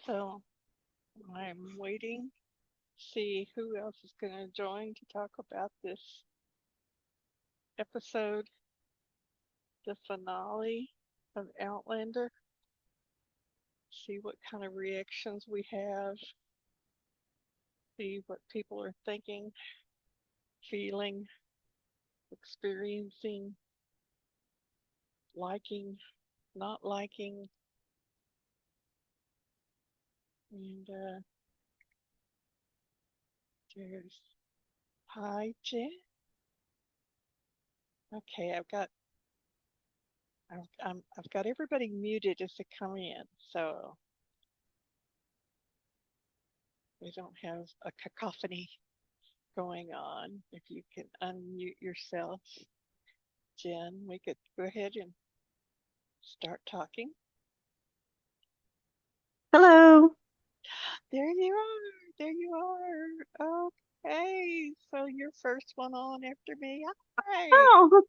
So I'm waiting to see who else is going to join to talk about this episode, the finale of Outlander. See what kind of reactions we have, see what people are thinking, feeling, experiencing, liking, not liking. And there's hi Jen. Okay, I've got everybody muted as they come in, so we don't have a cacophony going on. If you can unmute yourself, Jen, we could go ahead and start talking. Hello. There you are. There you are. Okay, so you're first one on after me. Hi. Oh,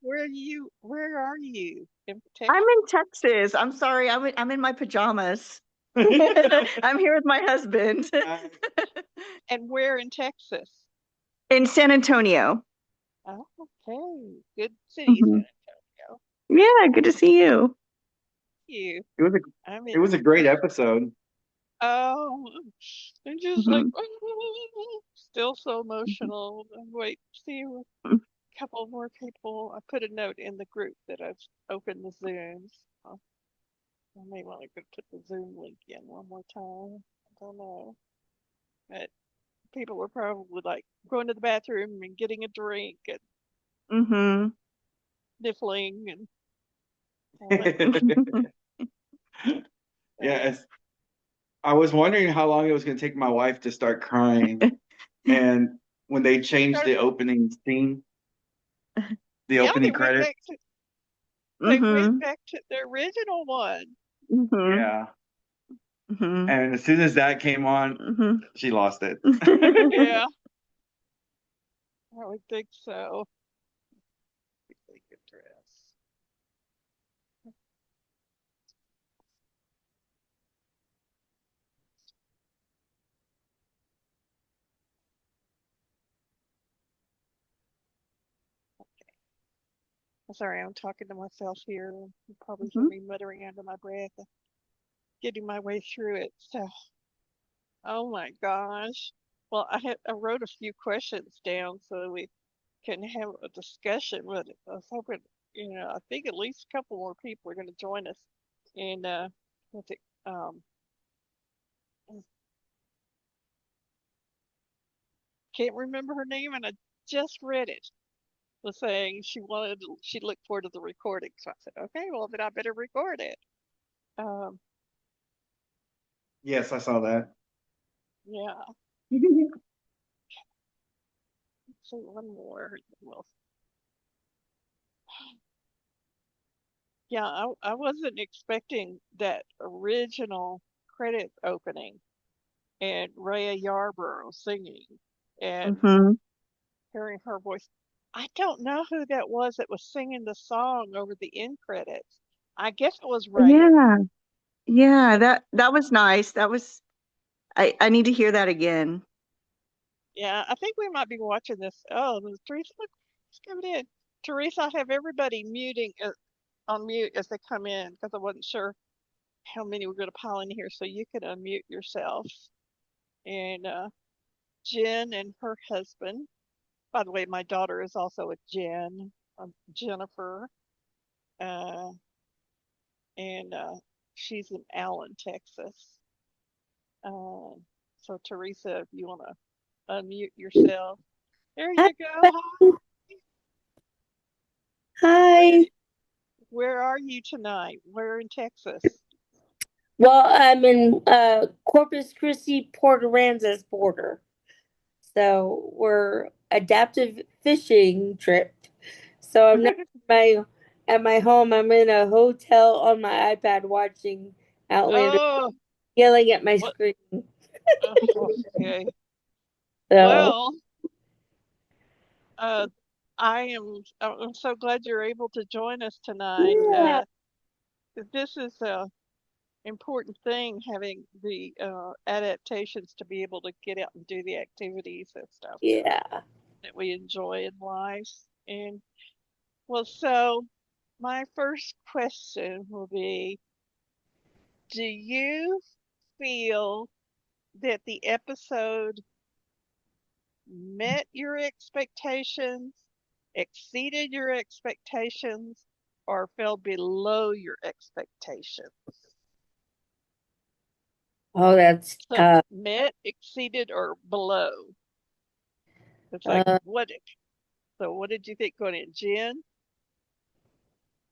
Where are you? In I'm Texas? in Texas. I'm sorry. I'm in my pajamas. I'm here with my husband And where in Texas? in San Antonio. Oh, okay. Good city, San Mhm. Antonio. Yeah, good to see you. You. It was a I'm it in was a great episode. Oh, I'm just like Mhm. still so emotional. Wait, see a couple more people. I put a note in the group that I've opened the Zooms. I may want to go put the Zoom link in one more time. I don't know, but people were probably like going to the bathroom and getting a drink and Mhm. sniffling and all that kind of stuff. Yes, I was wondering how long it was going to take my wife to start crying, and when they changed Start, the opening scene, the yeah, opening credits, they went Mhm. back to the original one. Mhm. yeah, Mhm. and as soon as that came on, Mhm. she lost it. Yeah, I would think so. Really good dress. I'm sorry, I'm talking to myself here. You probably hear Mhm. me muttering under my breath, getting my way through it. So, oh my gosh. Well, I wrote a few questions down so we can have a discussion with it. I was hoping, I think at least a couple more people are going to join us. And what's it? Um, can't remember her name, and I just read it. Was saying she looked forward to the recording. So I said, okay, well then I better record it. Um, Yes, I saw that. yeah. So one more. Well, yeah, I wasn't expecting that original credit opening and Rhea Yarborough singing and Mhm. hearing her voice. I don't know who that was that was singing the song over the end credits. I guess it was Rhea. Yeah. Yeah, And that was nice. I need to hear that again. yeah, I think we might be watching this. Oh, there's Teresa, look, it's coming in. Teresa, I have everybody muting on mute as they come in because I wasn't sure how many were going to pile in here. So you can unmute yourself. And Jen and her husband. By the way, my daughter is also a Jen, Jennifer, uh, and she's in Allen, Texas. Uh, so Teresa, if you want to unmute yourself, there Hi. you go. Where Hi. where are you tonight? Where in Texas? Well, I'm in Corpus Christi, Port Aransas border. So we're adaptive fishing trip. So I'm not at my home. I'm in a hotel on my iPad watching Outlander, Oh, yelling at my what? screen. Okay. So Well, uh, I'm so glad you're able to join us tonight. yeah. This is important thing having the adaptations to be able to get out and do the activities and stuff Yeah. that we enjoy in life. And well, so my first question will be, do you feel that the episode met your expectations, exceeded your expectations, or fell below your expectations? Oh, that's So tough. met, exceeded, or below? It's like Uh, what? So what did you think going in, Jen?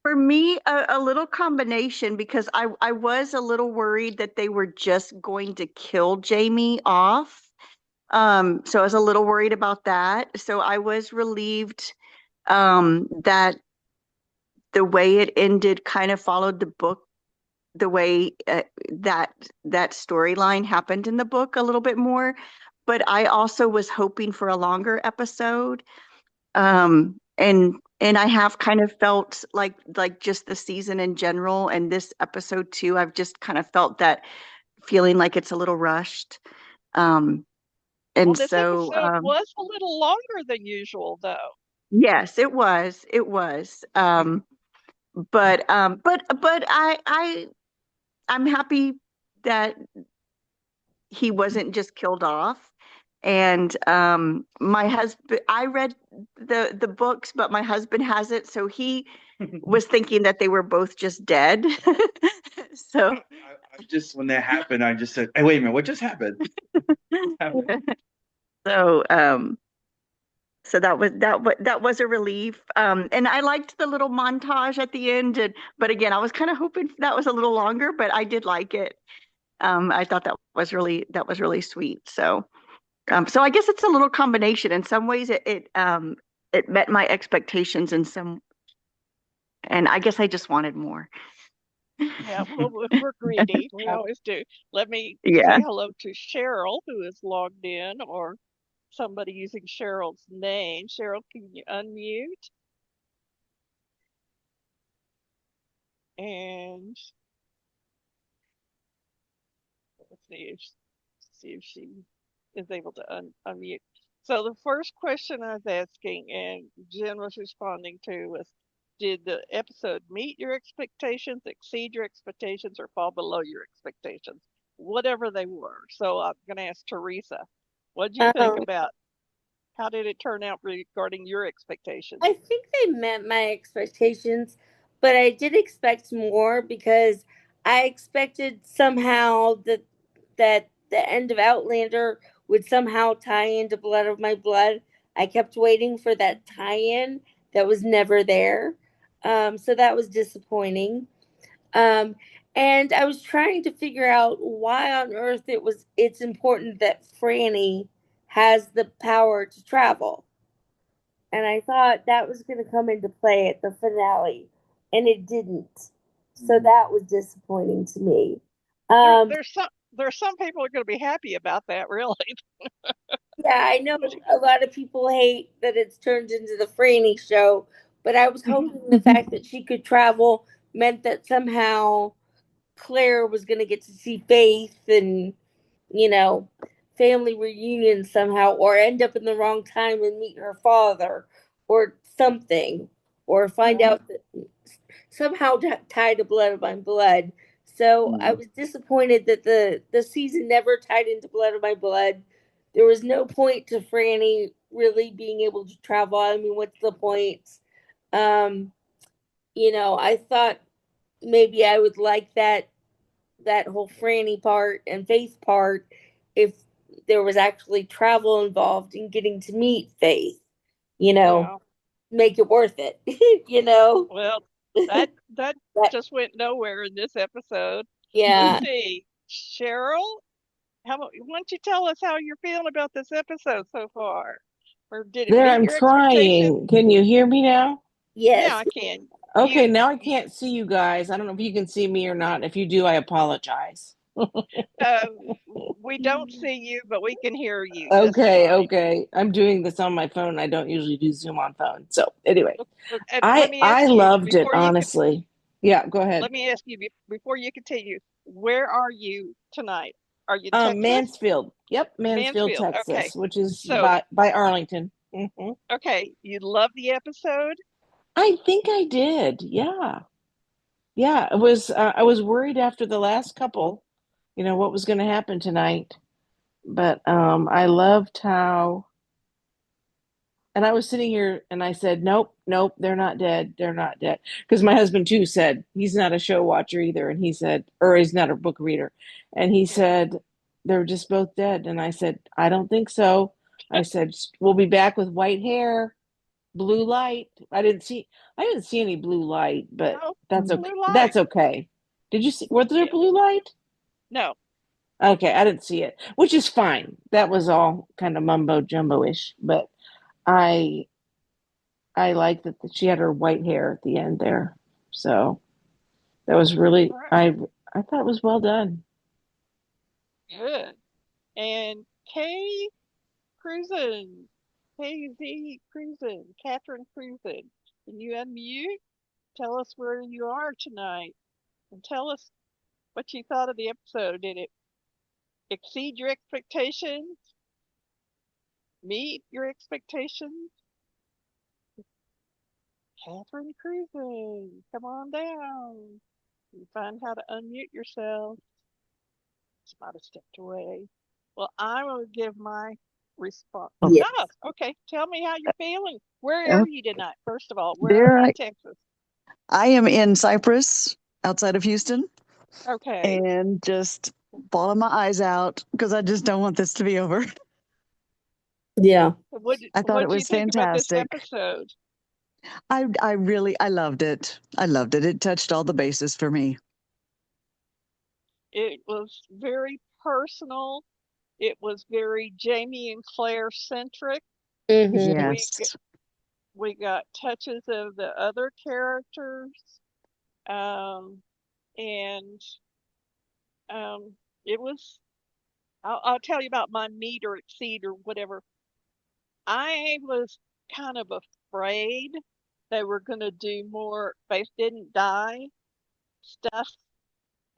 For me, a little combination because I was a little worried that they were just going to kill Jamie off. So I was a little worried about that. So I was relieved that the way it ended kind of followed the book, the way that that storyline happened in the book a little bit more. But I also was hoping for a longer episode. And I have kind of felt like just the season in general and this episode too, I've just kind of felt that feeling like it's a little rushed. Um, Well, and this so episode was a little longer than usual, though. yes, it was. It was. But I'm happy that he wasn't just killed off. And my husband, I read the books, but my husband hasn't, so he was thinking that they were both just dead. So I just when that happened, I just said, "Hey, wait a minute, what just happened?" Happened? so so that was a relief. And I liked the little montage at the end. And but again, I was kind of hoping that was a little longer, but I did like it. I thought that was really sweet. So so I guess it's a little combination. In some ways, it met my expectations in some, and I guess I just wanted more. Yeah, well, we're greedy. We always do. Let me Yeah. say hello to Cheryl, who is logged in, or somebody using Cheryl's name. Cheryl, can you unmute? And let's see if she is able to unmute. So the first question I was asking, and Jen was responding to, was, did the episode meet your expectations, exceed your expectations, or fall below your expectations? Whatever they were. So I'm going to ask Teresa, what do you think um, about how did it turn out regarding your expectations? I think they met my expectations, but I did expect more because I expected somehow that the end of Outlander would somehow tie into Blood of My Blood. I kept waiting for that tie-in that was never there. So that was disappointing. Um, and I was trying to figure out why on earth it's important that Franny has the power to travel, and I thought that was going to come into play at the finale, and it didn't. So that was disappointing to me. There, Um, there's some people are going to be happy about that, really. yeah, I know a lot of people hate that it's turned into the Franny show, but I was hoping the fact that she could travel meant that somehow Claire was going to get to see Faith and, you know, family reunion somehow, or end up in the wrong time and meet her father, or something, or find out that somehow tied to Blood of My Blood. So I was disappointed that the season never tied into Blood of My Blood. There was no point to Franny really being able to travel. I mean, what's the point? Um, I thought maybe I would like that whole Franny part and Faith part if there was actually travel involved in getting to meet Faith, you know, Yeah. make it worth it, you know. Well, that That, just went nowhere in this episode. Let's yeah. see. Cheryl, why don't you tell us how you're feeling about this episode so far? Or did it There, meet I'm your expectations? trying. Can you hear me now? Yeah, Yes. I can. Okay, Mute. now I can't see you guys. I don't know if you can see me or not. If you do, I apologize. Uh, we don't see you, but we can hear you just Okay, fine. okay. I'm doing this on my phone. I don't usually do Zoom on phone. So anyway, And let I me I ask you loved it, before you could honestly. Yeah, go ahead. let me ask you before you continue. where are you tonight? Are you in Texas? Mansfield. Yep, Mansfield, Mansfield. Okay. Texas, which is So, by Arlington. Hmm. okay, you love the episode? I think I did. Yeah. Yeah, it was I was worried after the last couple, what was going to happen tonight. But I loved how, and I was sitting here and I said, nope, nope, they're not dead. They're not dead. Because my husband too said he's not a show watcher either. And he said, or he's not a book reader. And he said, they're just both dead. And I said, I don't think so. I said, we'll be back with white hair, blue light. I didn't see any blue light, but No, that's okay. blue light. That's okay. Did you see, was there Yeah. blue light? No. Okay, I didn't see it, which is fine. That was all kind of mumbo jumbo-ish, but I I like that she had her white hair at the end there. So that was really All right. I thought it was well done. Good. And Kay Cruzen, KZ Cruzen, Catherine Cruzen, can you unmute? Tell us where you are tonight and tell us what you thought of the episode. Did it exceed your expectations? Meet your expectations? Catherine Cruzen, come on down. You find how to unmute yourself. She might have stepped away. Well, I will give my response. Yeah. Oh, okay. Tell me how you're feeling. Where Oh, are you tonight? First of all, where there are you I, in Texas? I am in Cyprus, outside of Houston, Okay. and just bawling my eyes out because I just don't want this to be over. Yeah. I thought What it do you was think about this fantastic. episode? I loved it. I loved it. It touched all the bases for me. It was very personal. It was very Jamie and Claire centric. Mm-hmm. Yes. We got touches of the other characters. Um, and it was, I'll tell you about my meet or exceed or whatever. I was kind of afraid they were going to do more Faith Didn't Die stuff.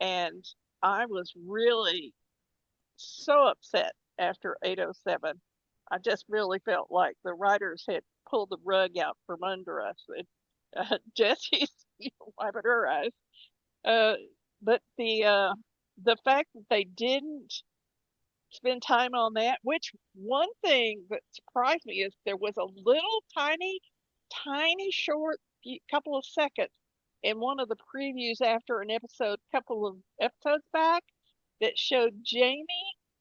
And I was really so upset after 807. I just really felt like the writers had pulled the rug out from under us. And, Jesse's wiping her eyes. Uh, but the fact that they didn't spend time on that, which one thing that surprised me is there was a little tiny short couple of seconds in one of the previews after an episode, couple of episodes back, that showed Jamie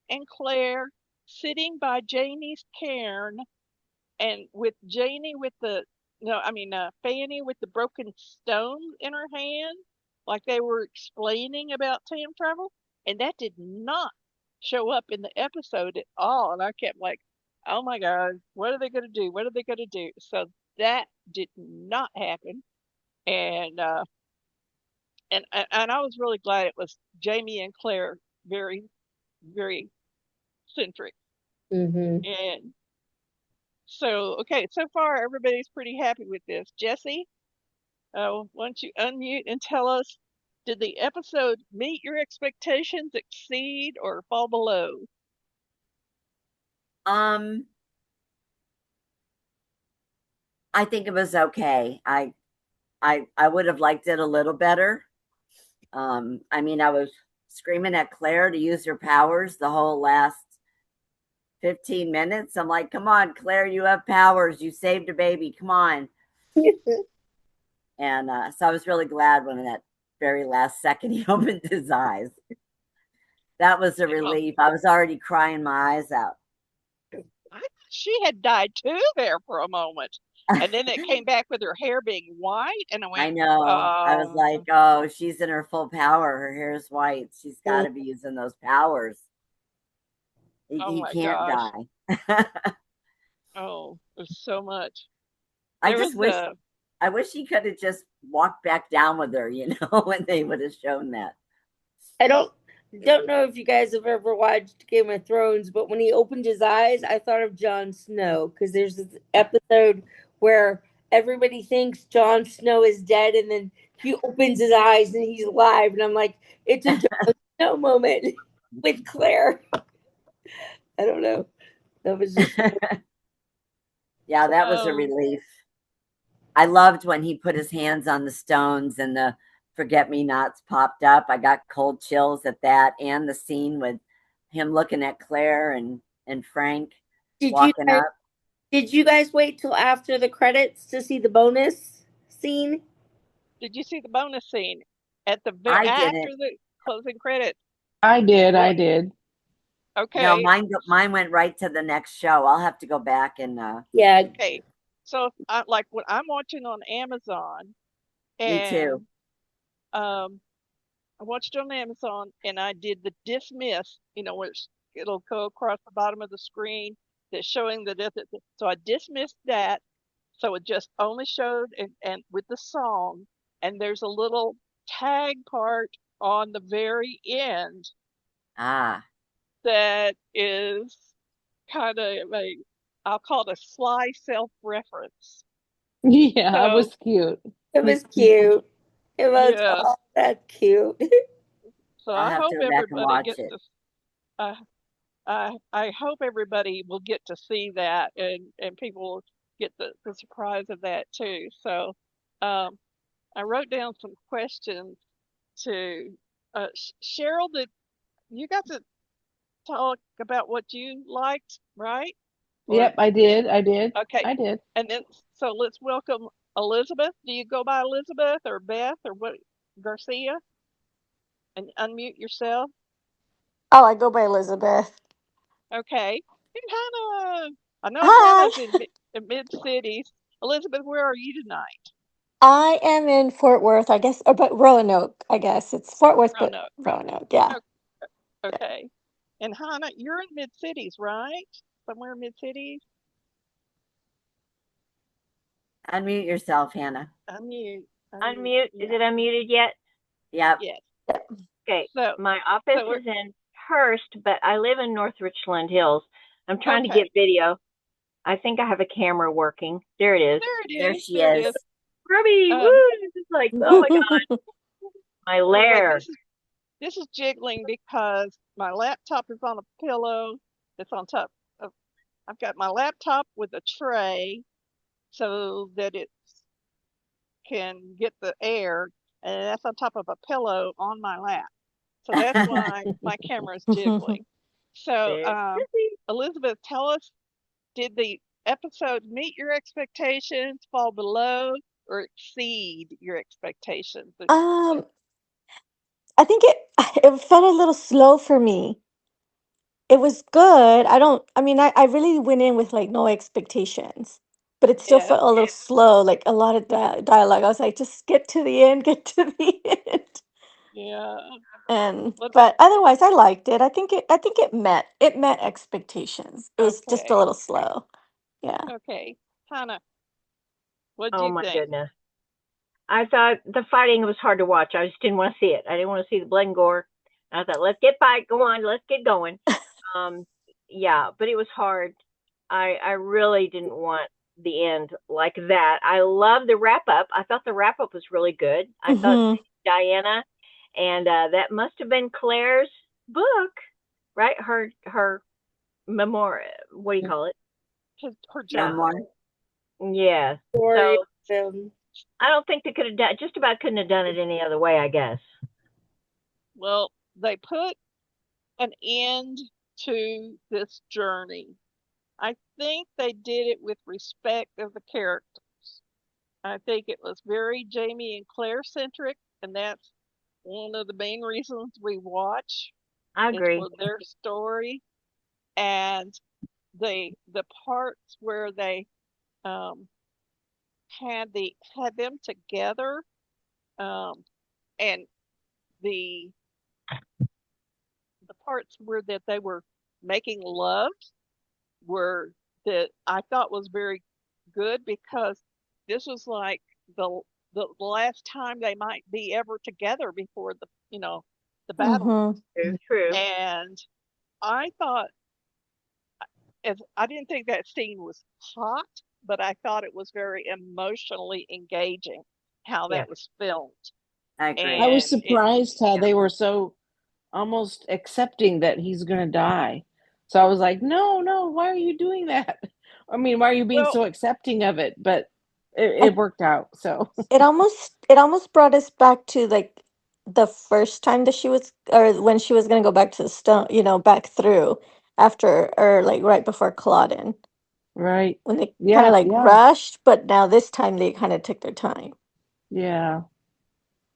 and Claire sitting by Janie's cairn, and with Janie with the no, I mean Fanny with the broken stone in her hand, like they were explaining about time travel, and that did not show up in the episode at all. And I kept like, oh my God, what are they going to do? What are they going to do? So that did not happen, and and I was really glad it was Jamie and Claire, very very centric. Mm-hmm. And so, okay, so far everybody's pretty happy with this. Jesse, why don't you unmute and tell us, did the episode meet your expectations, exceed, or fall below? I think it was okay. I would have liked it a little better. I mean, I was screaming at Claire to use her powers the whole last 15 minutes. I'm like, come on, Claire, you have powers. You saved a baby. Come on. And so I was really glad when in that very last second he opened his eyes. That was a relief. I was already crying my eyes out. I thought she had died too there for a moment. And then it came back with her hair being white, and I I went, know. I was oh, like, oh, she's in her full power. Her hair is white. She's got to be using those powers. oh He my can't gosh. die. Oh, there's so much. I There just was wish I wish he could have just walked back down with her, when they would have shown that. I don't know if you guys have ever watched Game of Thrones, but when he opened his eyes, I thought of Jon Snow, because there's this episode where everybody thinks Jon Snow is dead, and then he opens his eyes and he's alive, and I'm like, it's a Jon Snow moment with Claire. I don't know. That was just Yeah, that was a Oh, relief. I loved when he put his hands on the stones and the forget me nots popped up. I got cold chills at that, and the scene with him looking at Claire and Frank did you walking guys up. did you guys wait till after the credits to see the bonus scene? did you see the bonus scene at the I after didn't. the closing credits? I did. I What? did. No, Okay, mine went right to the next show. I'll have to go back and Yeah, okay. So I like when I'm watching on Amazon, me too. and I watched it on Amazon, and I did the dismiss. Which it'll go across the bottom of the screen that's showing the death. So I dismissed that, so it just only showed and with the song, and there's a little tag part on the very end Ah. that is kind of a, I'll call it a sly self-reference. Yeah, it So was cute. it was cute. It was yeah, all that cute. so I'll I have to hope go back and everybody watch gets it. to. Uh, I hope everybody will get to see that, and people get the surprise of that too. So um, I wrote down some questions to Cheryl. That you got to talk about what you liked, right? Or Yep, I did. I did. okay, I did. and then so let's welcome Elizabeth. Do you go by Elizabeth or Beth or what? Garcia, and unmute yourself. Oh, I go by Elizabeth. Okay, and Hannah. I know Hi. Hannah's in mid cities. Elizabeth, where are you tonight? I am in Fort Worth, I guess, or but Roanoke, I guess. It's Fort Worth, but Roanoke. Roanoke, yeah. Oh, okay. And Hannah, you're in mid cities, right? Somewhere in mid cities. Unmute yourself, Hannah. Unmute. Unmute. Unmute. Is Yeah. it unmuted yet? Yep. Yes. Okay. So, My office so we're is in Hurst, but I live in North Richland Hills. I'm trying to okay. get video. I think I have a camera working. There it is. There it There is. she There it is. is. Ruby, Um. woo! This is like, oh my God, my Wait. lair. This is jiggling because my laptop is on a pillow. It's on top of. I've got my laptop with a tray so that it can get the air, and that's on top of a pillow on my lap. So that's why my camera is jiggling. So, There's Ruby. Elizabeth, tell us, did the episode meet your expectations, fall below, or exceed your expectations? um, I think it felt a little slow for me. It was good. I mean, I really went in with like no expectations, but it still Yeah, felt a little slow, like a lot of dialogue. I was like, just get to the end, get to the end. yeah. What? But otherwise I liked it. I think it met expectations. It was just a Okay, little slow. Yeah. okay. Hannah, what do Oh you my think? goodness. I thought the fighting was hard to watch. I just didn't want to see it. I didn't want to see the blood and gore. I thought, let's get fight. Go on. Let's get going. Um, yeah, but it was hard. I really didn't want the end like that. I love the wrap up. I thought the wrap up was really good. I thought Mhm. Diana, and that must have been Claire's book, right? Her memoir. What do you call it? Her Yeah, journal. Memoir. yeah. Story. So I don't think they could have done. Just about couldn't have done it any other way. I guess. Well, they put an end to this journey. I think they did it with respect of the characters. I think it was very Jamie and Claire centric, and that's one of the main reasons we watch I is agree. for their story and the parts where they um, had them together, um, and the the parts where that they were making love were that I thought was very good because this was like the the last time they might be ever together before the battle. Mhm. True. True. And I thought as I didn't think that scene was hot, but I thought it was very emotionally engaging. how that was filmed. I agree. I was And surprised how yeah. they were so almost accepting that he's going to die. So I was like, no, why are you doing that? I mean, why are you being well, so accepting of it? But it I, worked out. So it almost brought us back to like the first time that she was, or when she was gonna go back to the stone, back through after, or like right before Claudin, right. when they kind of Yeah, like yeah, rushed, but now this time they kind of took their time. yeah.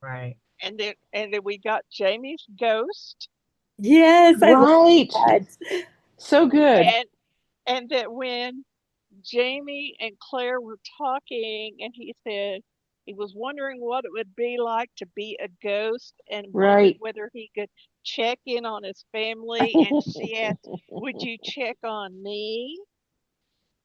Right. and then we got Jamie's ghost, Yes, I love Right. that. So good. and that when Jamie and Claire were talking, and he said he was wondering what it would be like to be a ghost and wondered Right. whether he could check in on his family. And she asked, "Would you check on me?"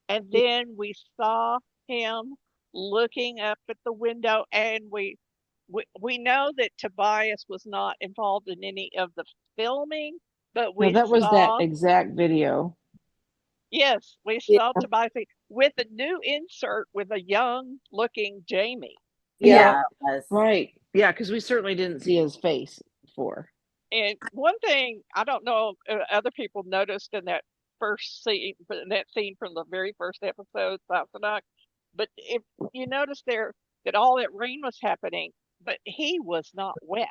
And then we saw him looking up at the window, and we know that Tobias was not involved in any of the filming, but No, we that was that saw, exact video. yes, we Yeah. saw Tobias with a new insert with a young looking Jamie. Yeah. Yeah, it was. Right. Yeah, because we certainly didn't see his face before. And one thing I don't know if other people noticed in that first scene, in that scene from the very first episode, Sassenach, but if you notice there that all that rain was happening, but he was not wet.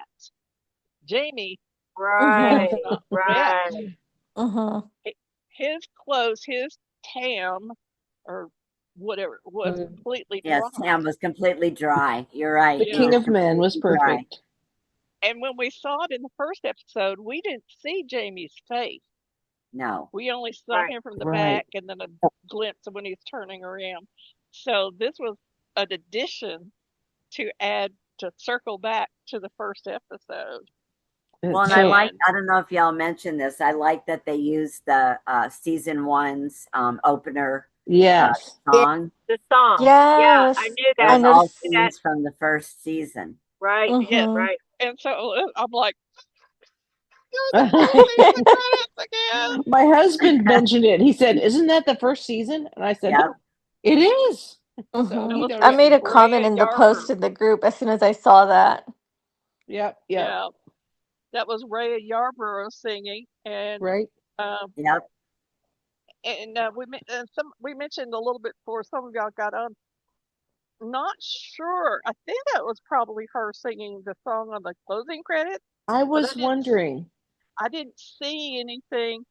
Jamie Mm-hmm. was Right. not wet. Right. Mm-hmm. His clothes, his tam or whatever, was Mm. completely Yes, dry. Sam was completely dry. You're right. The He Yeah. King was of Men was completely dry. perfect. And when we saw it in the first episode, we didn't see Jamie's face. No. We only saw Right. him from the Right. back and then a glimpse of when he's turning around. So this was an addition to add to circle back to the first episode. Well, and It's I so like, And I don't know if y'all mentioned this, I like that they used the season one's opener yes. Yeah. song. The song. Yeah, I Yes, knew It that. I was all noticed. That scenes from the first season. right. yes, Mm-hmm. Right. and so I'm like, you're the first My season credits again. husband mentioned it. He said, "Isn't that the first season?" And I said, Yep. "It is." So That Mm-hmm. he was I knows made a too. comment Rhea in the post Yarber. in the group as soon as I saw that. Yep. Yep. Yeah, that was Rhea Yarborough singing, Right. um, Yep. we mentioned a little bit before some of y'all got on. Not sure. I think that was probably her singing the song on the closing credits, I but was wondering. I didn't see anything.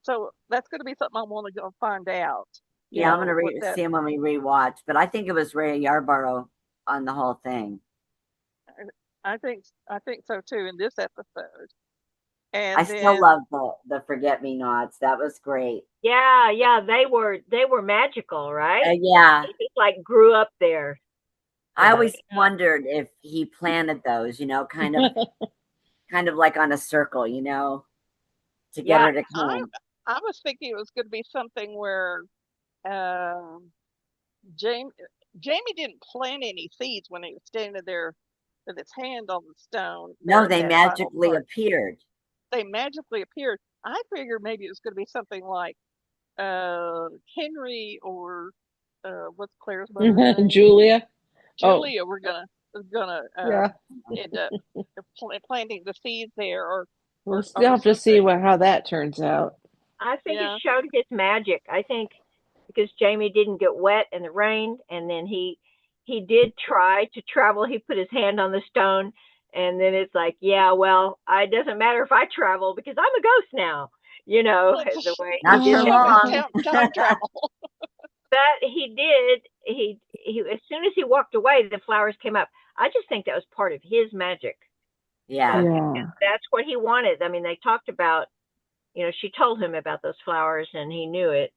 So that's going to be something I want to go find out. Yeah, I'm gonna What that see him when we rewatch, but I think it was Ray Yarborough on the whole thing. I think so too in this episode. I And still then love the Forget Me Nots. That was great. Yeah. Yeah. They were magical, right? Yeah, They just like grew up there. I Yeah. always wondered if he planted those, kind of like on a circle, to get Yeah. her to I come. I was thinking it was going to be something where um, Jamie Jamie didn't plant any seeds when he was standing there with his hand on the stone there No, in they that final magically part. appeared. They magically appeared. I figured maybe it was going to be something like Henry or what's Claire's mother's name? Julia. Oh, Julia. We're gonna yeah. end up planting the seeds there, We'll still or have to see something. how that turns out. I think it Yeah. showed his magic. I think because Jamie didn't get wet in the rain, and then he did try to travel. He put his hand on the stone, and then it's like, yeah, well, it doesn't matter if I travel because I'm a ghost now. The way he Not did for that. Mm-hmm. long. Time travel. But he did. He as soon as he walked away, the flowers came up. I just think that was part of his magic. Yeah. So Yeah. that's what he wanted. I mean, they talked about, she told him about those flowers, and he knew it.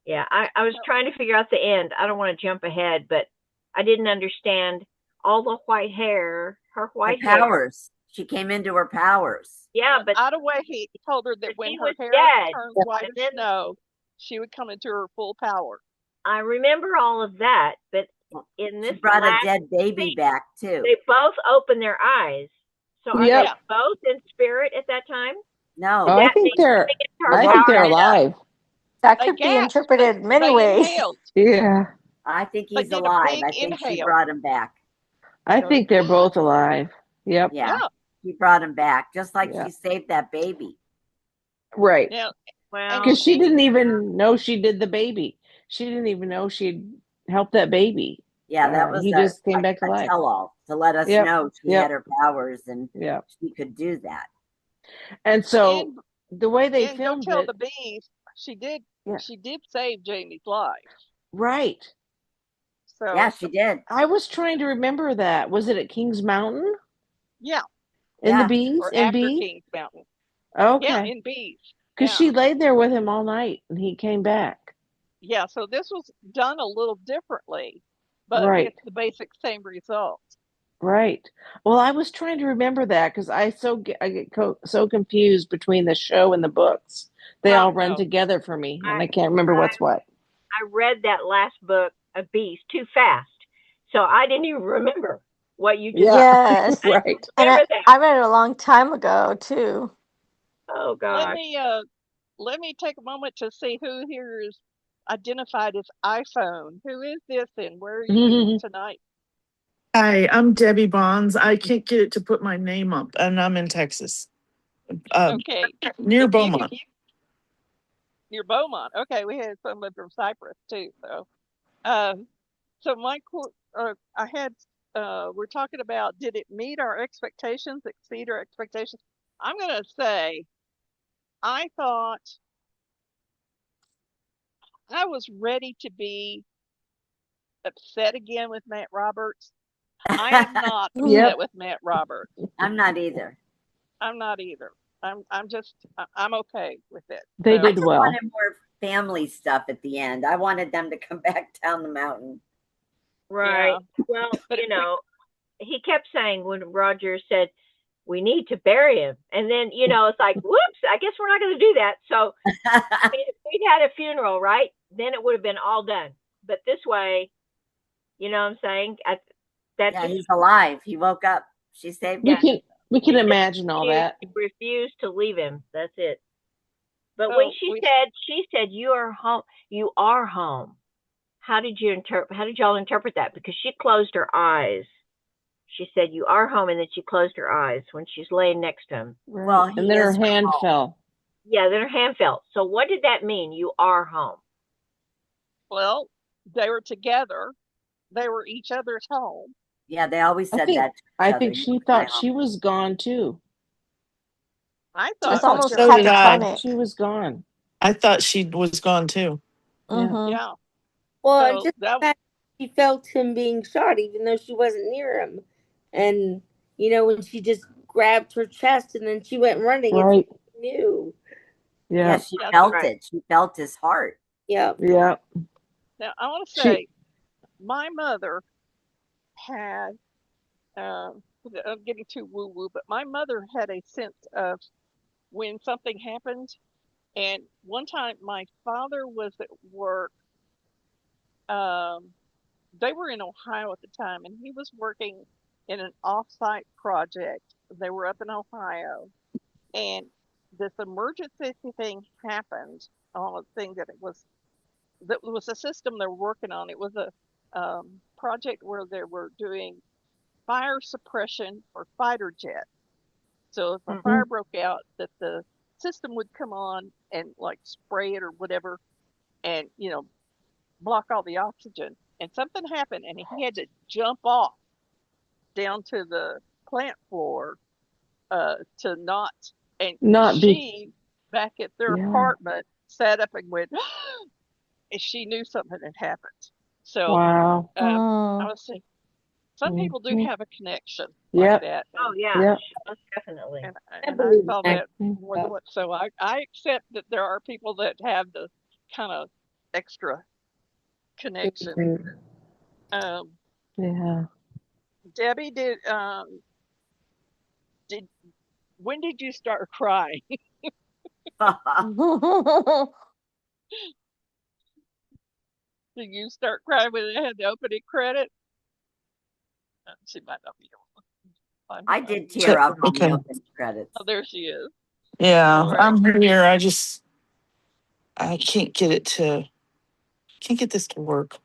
Yeah, I was trying to figure out the end. I don't want to jump ahead, but I didn't understand all the white hair, her Her white hair. powers. She came into her powers. Yeah, but Either way, he told her that when she her was hair dead. turns Yeah. white And as then snow, she would come into her full power. I remember all of that, but in She this brought a last dead baby scene, back too. they both open their eyes. So are they Yep. Yeah. both in spirit at that time? No, Did Oh, I that think mean they're. coming into her I one think power? they're ran up. alive. That They could be gasped. interpreted many They ways. inhaled. Yeah. I think They he's did a alive. big I think she inhale. brought him back. I Goes, think they're both alive. Yep. Yeah. yeah. She brought him back, just like Yeah. she saved that baby. Right. Now, and Well, Because she she, didn't even know she did the baby. She didn't even know she'd helped that baby. Yeah, that was He just came like back to a life. tell-all to let us Yep. know she Yep. had her powers and Yep. she could do that. And so and the way they and go filmed tell it, the bees. She did. yeah, She did save Jamie's life. right. Yeah, So she did. I was trying to remember that. Was it at Kings Mountain yeah, in the Yeah. bees? or In after bees? Kings Mountain. Yeah, Okay. in bees. Because Yeah, she laid there with him all night and he came back. yeah. So this was done a little differently, but Right. it's the basic same result. Right. Well, I was trying to remember that because I get so confused between the show and the books. They well, all run No, together for me, and I I can't remember what's what. I read that last book, A Beast, too fast, so I didn't even remember what you just. Yeah. Yes. I Right. And remember that. I read it a long time ago too. Oh let gosh. me let me take a moment to see who here is identified as iPhone. Who is this and where are you tonight? Hi, I'm Debbie Bonds. I can't get it to put my name up, and I'm in Texas, Okay, near if you can, Beaumont. near Beaumont. Okay, we had someone from Cyprus too. Um, so I had, we're talking about did it meet our expectations, exceed our expectations? I'm gonna say I thought I was ready to be upset again with Matt Roberts. I am not Yep. upset with Matt Roberts. I'm not either. I'm not either. I'm okay with it. They I So did just well. wanted more family stuff at the end. I wanted them to come back down the mountain. Right. yeah, Well, but he kept saying when Roger said we need to bury him, and then it's like, whoops, I guess we're not going to do that. So if we'd had a funeral, right, then it would have been all done. But this way, you know what I'm saying? That Yeah, just he's alive. He woke up. She saved We yeah, him. can we can she just imagine all that. refused to leave him. That's it. But when so we she said you are home, you are home. How did y'all interpret that? Because she closed her eyes. She said you are home, and then she closed her eyes when she's laying next to him. Right. Well, And he then her is hand home. fell. Yeah, then her hand fell. So what did that mean? You are home. well they were together. They were each other's home. Yeah, they always I said think that to each I other. think You she are my thought home. she was gone too. I I It's thought thought almost just so had did to I. panic. She was gone. I thought she was gone too. Yeah. Mm-hmm. yeah. Well, So just that the fact she felt him being shot, even though she wasn't near him. And, when she just grabbed her chest and then she went running, it's Right. new. Yeah, Yeah. she yeah. So felt Right. it. She felt his heart. Yeah. Yeah. now I want to She say my mother had. Uh, I'm getting too woo woo, but my mother had a sense of when something happened. And one time, my father was at work. Um, they were in Ohio at the time, and he was working in an off-site project. They were up in Ohio, and this emergency thing happened on a thing that was a system they were working on. It was a project where they were doing fire suppression for fighter jets. So if a Mm. fire broke out, that the system would come on and like spray it or whatever, and block all the oxygen. And something happened, and he had to jump off down to the plant floor to not. And not be. she, back at their Yeah. apartment, sat up and went, and she knew something had happened. So Wow. I Mm. was saying, some people do Mm-hmm. have a connection like Yep. that, Oh yeah, Yep. most definitely. and I and I believe in saw that that Mm. more than stuff. what. So I accept that there are people that have the kind of extra connection. Mhm. Um, Yeah. Debbie, did when did you start crying? Did you start crying when they had the opening credit? She might not be able to find I her did unmute. tear up on the Okay. opening credits. Oh, there she is. Yeah, All right. I'm here. I can't get this to work.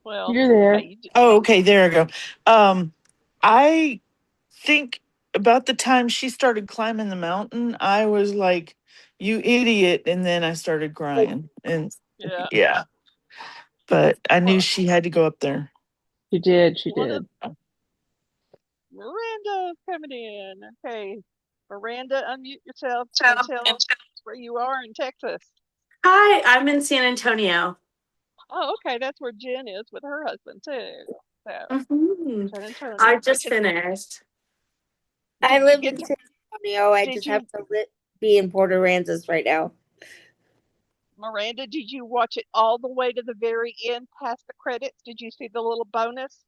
Well, You're there. okay, Oh, okay, there I go. I think about the time she started climbing the mountain, I was like, "You idiot!" And then I started crying, and yeah. yeah, but I knew Well, she had to go up there. She did. She one of did. Miranda coming in. Okay, Miranda, unmute yourself and tell us where you are in Texas. Hi, I'm in San Antonio. Oh, okay, that's where Jen is with her husband too. So Mhm. San I Antonio. just finished. I Did you live get in to? San Antonio. I Did just have you, to be in Port Aransas right now. Miranda? Did you watch it all the way to the very end, past the credits? Did you see the little bonus,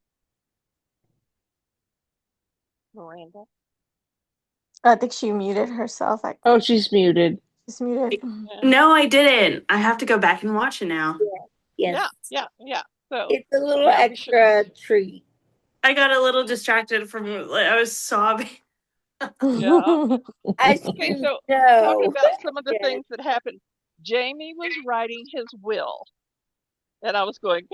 Miranda? I think she muted herself. Oh, she's muted. She's muted. Yeah, No, I didn't. I have to go back and watch it now. Yes. yeah. So It's a little yeah, be sure. extra treat. I got a little distracted from I was sobbing. Yeah. I Okay, screamed so talking no. about some of the Yes. things that happened, Jamie was writing his will, and I was going,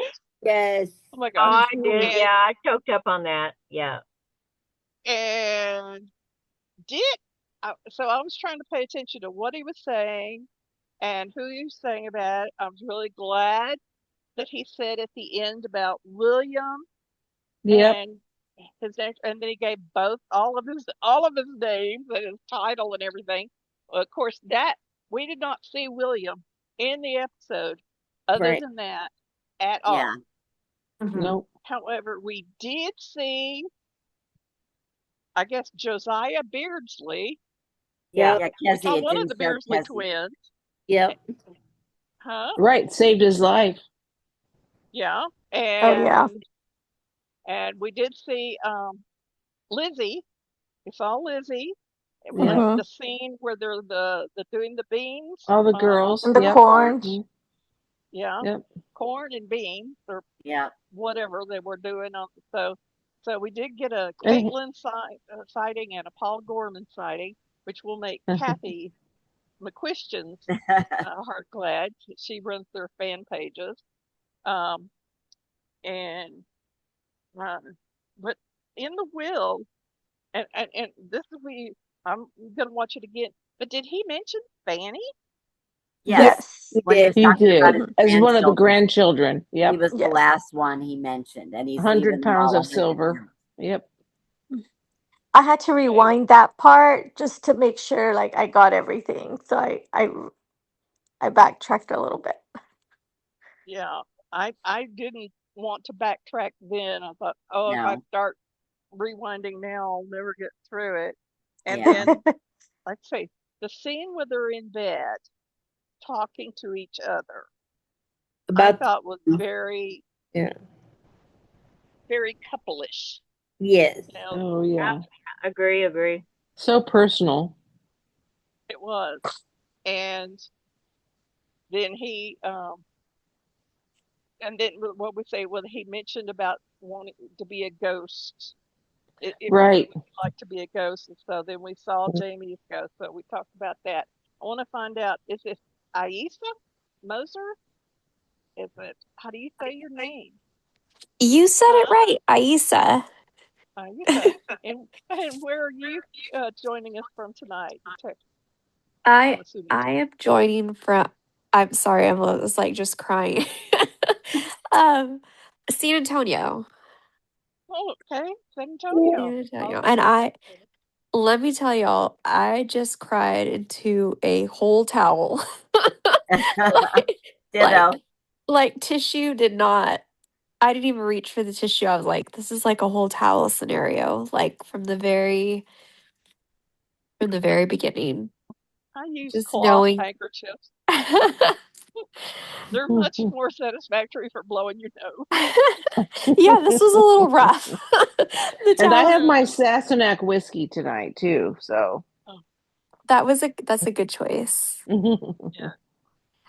Yes. oh my Oh, gosh, I did. and Yeah, I choked up on that. Yeah. and did so I was trying to pay attention to what he was saying and who he was saying about it. I was really glad that he said at the end about William Yep. and his next, and then he gave all of his names and his title and everything. Well, of course, that we did not see William in the episode, other Right. than that, at Yeah. all. Mhm. Nope. However, we did see, I guess, Josiah Beardsley. Yeah. Yep. Yeah, We Kezzy, saw it one of didn't the show Beardsley Kezzy. twins, Yep. huh? Right. Saved his life. Yeah, Oh yeah. and we did see Lizzie. We saw Lizzie Yep. when Hmm. the scene where they're the doing the beans All the on girls. the And the front Yep. corn. porch. Mhm. Yeah, Yep. corn and beans or Yeah. whatever they were doing. So we did get a And Caitlin sighting and a Paul Gorman sighting, which will make Kathy McQuistion's heart glad. She runs their fan pages. Um, and uh, but in the will, and this is I'm gonna watch it again. But did he mention Fanny? Yes, Yes. Yes. we When he did. was he talking about did his Hmm. as one of the grandchildren, grandchildren. he Yep. was the Yes. last one he mentioned, and he's 100 leaving them pounds all of 100 silver. pounds. Yep. I had to Okay, rewind that part just to make sure like I got everything. So I backtracked a little bit. yeah. I didn't want to backtrack then. I thought, oh, if I No. start rewinding now, I'll never get through it. And Yeah. then, let's see, the scene where they're in bed talking to each other, I About thought was very, yeah. very couple-ish. Yes. You know, Oh, Yeah. yeah. Agree. So personal. it was. And then and then what we say, well, he mentioned about wanting to be a ghost. What it Right. would be like to be a ghost. And so then we saw Jamie's ghost. So we talked about that. I want to find out, is it Aisa Moser? Is it, how do you say your name? You said it Huh? right, Aisa. Aisa. And where are you joining us from tonight in Texas? I'm I assuming. I am joining from. I'm sorry, I was like just crying. um, San Antonio. Oh, okay. San San Antonio. Antonio, All and right. let me tell y'all, I just cried into a whole towel. like, like, Ditto. like tissue did not. I didn't even reach for the tissue. I was like, this is like a whole towel scenario, like from the very beginning. I use Just cloth knowing. handkerchiefs. They're much more satisfactory for blowing your nose. Yeah, this was a little rough. The And I towel. have my Sassenach whiskey tonight, too. So, Oh, That's a good choice. yeah.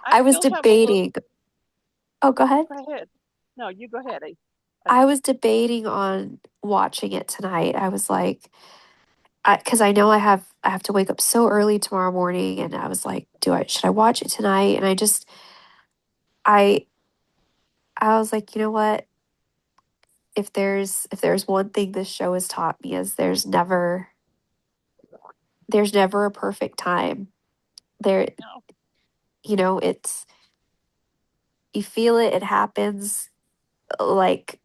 I I was still have a little. debating. Oh, go ahead. Go ahead. No, you go ahead, I Ace. was debating on watching it tonight. I was like, because I know I have to wake up so early tomorrow morning, and I was like, should I watch it tonight? And I was like, you know what? if there's one thing this show has taught me is there's never a perfect time. There, No. it's you feel it, it happens. Like,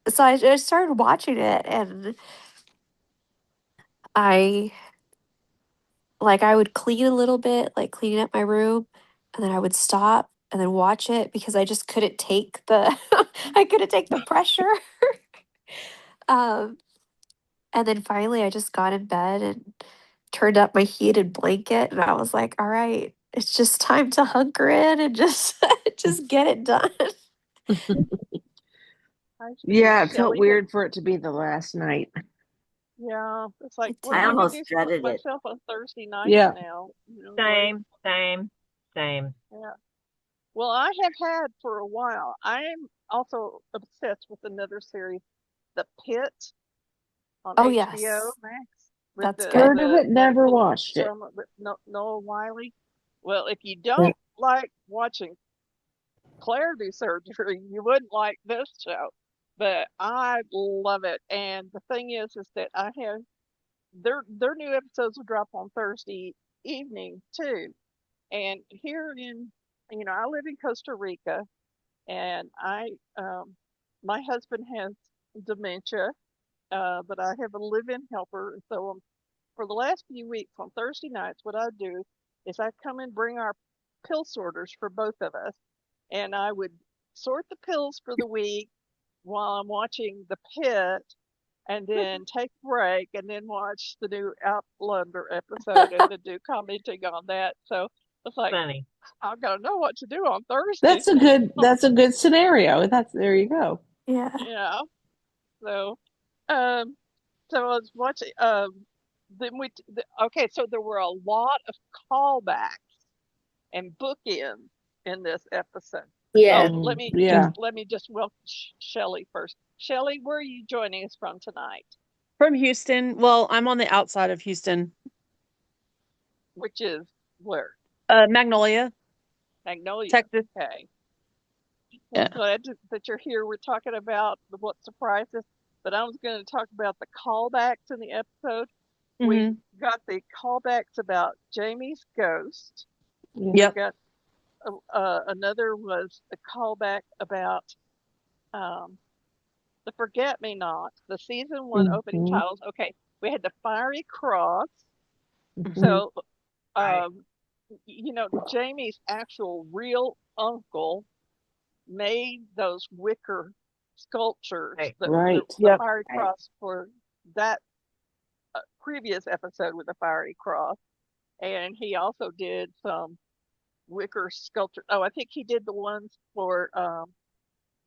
so I started watching it, and I I would clean a little bit, like cleaning up my room, and then I would stop and then watch it because I just couldn't take the I couldn't take the pressure. Um, and then finally I just got in bed and turned up my heated blanket, and I was like, all right, it's just time to hunker in and just just get it done. Yeah, it felt Shelley has, weird for it to be the last night. yeah, it's like, It what I am I did. going to do almost for dreaded it. myself on Thursday nights Yeah. now? Same. Yeah. Well, I have had for a while. I am also obsessed with another series, The Pit on Oh HBO yes, Max with that's the good. Heard of the it, never medical watched it. drama with Noah Wiley. Well, if you don't like watching Claire do surgery, you wouldn't like this show. But I love it. And the thing is that I have their new episodes will drop on Thursday evening too. And here in, I live in Costa Rica, and my husband has dementia, but I have a live-in helper. So for the last few weeks on Thursday nights, what I do is I come and bring our pill sorters for both of us, and I would sort the pills for the week while I'm watching The Pit, and then take a break, and then watch the new Outlander episode, and then do commenting on that. So it's like Funny. I've got to know what to do on Thursday. That's a good scenario. There you go. Yeah. Yeah. So, um, so I was watching. Then okay. So there were a lot of callbacks and bookends in this episode. Yeah. Oh, let me just Yeah. welcome Shelley first. Shelley, where are you joining us from tonight? From Houston. Well, I'm on the outside of Houston. Which is where? Magnolia, Magnolia. Texas. Okay. Well, Yeah. glad that you're here. We're talking about what surprised us, but I was going to talk about the callbacks in the episode. We hmm got the callbacks about Jamie's ghost. We Yep. got another was a callback about um, the Forget Me Not, the season one opening Mhm. titles. Okay, we had the Fiery Cross. Mhm. So, Right. Jamie's actual real uncle made those wicker sculptures, Right. the Right. Yep. Fiery Right. Cross for that previous episode with the Fiery Cross. And he also did some wicker sculpture. Oh, I think he did the ones for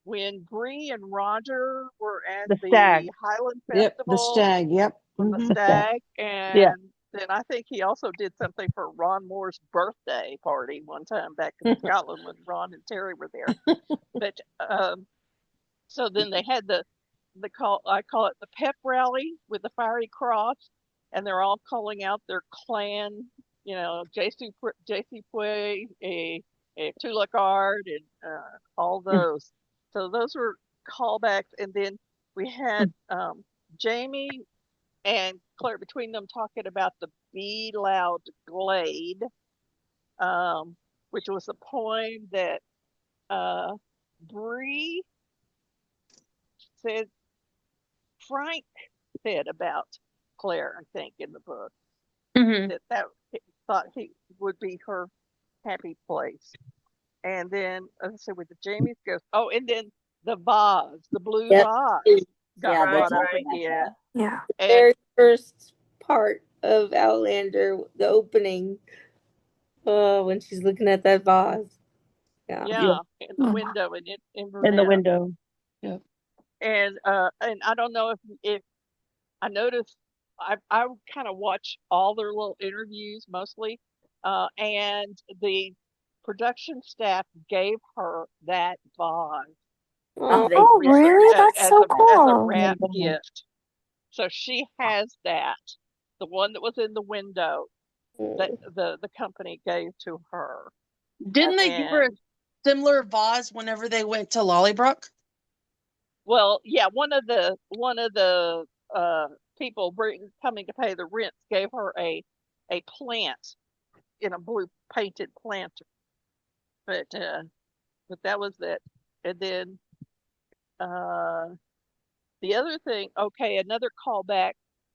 when Bree and Roger were at The the stag. Highland Yep. The Festival stag. Yep. with the Mhm. stag. Yeah. And then I think he also did something for Ron Moore's birthday party one time back in Scotland when Ron and Terry were there. But so then they had the call, I call it the pep rally with the Fiery Cross, and they're all calling out their clan, JC Pue, a Tulacard, and all those. So those were callbacks, and then we had Jamie and Claire between them talking about the Be Loud Glade, which was a poem that Bree said Frank said about Claire, I think, in the book hmm that he thought he would be her happy place. And then, as I said, with the Jamie's ghost. Oh, and then the vase, the blue Yep. vase, got Yeah, they brought Right. up talked Right. about again. that. Yeah. And Very first part of Outlander, the opening, when she's looking at that vase. Yeah. Yeah. yeah, in the Mm. window in In the Inverness. window. Yep. And I don't know if I noticed I kind of watch all their little interviews mostly, and the production staff gave her that vase Oh, Oh, they Oh, really really? That's as so a as a cool. wrap gift. So she has that, the one that was in the window that the company gave to her, Didn't that's they give her a and similar vase whenever they went to Lollybrook? Well, yeah, one of the people coming to pay the rent gave her a plant in a blue painted planter, but that was it. And then uh, the other thing, okay, another callback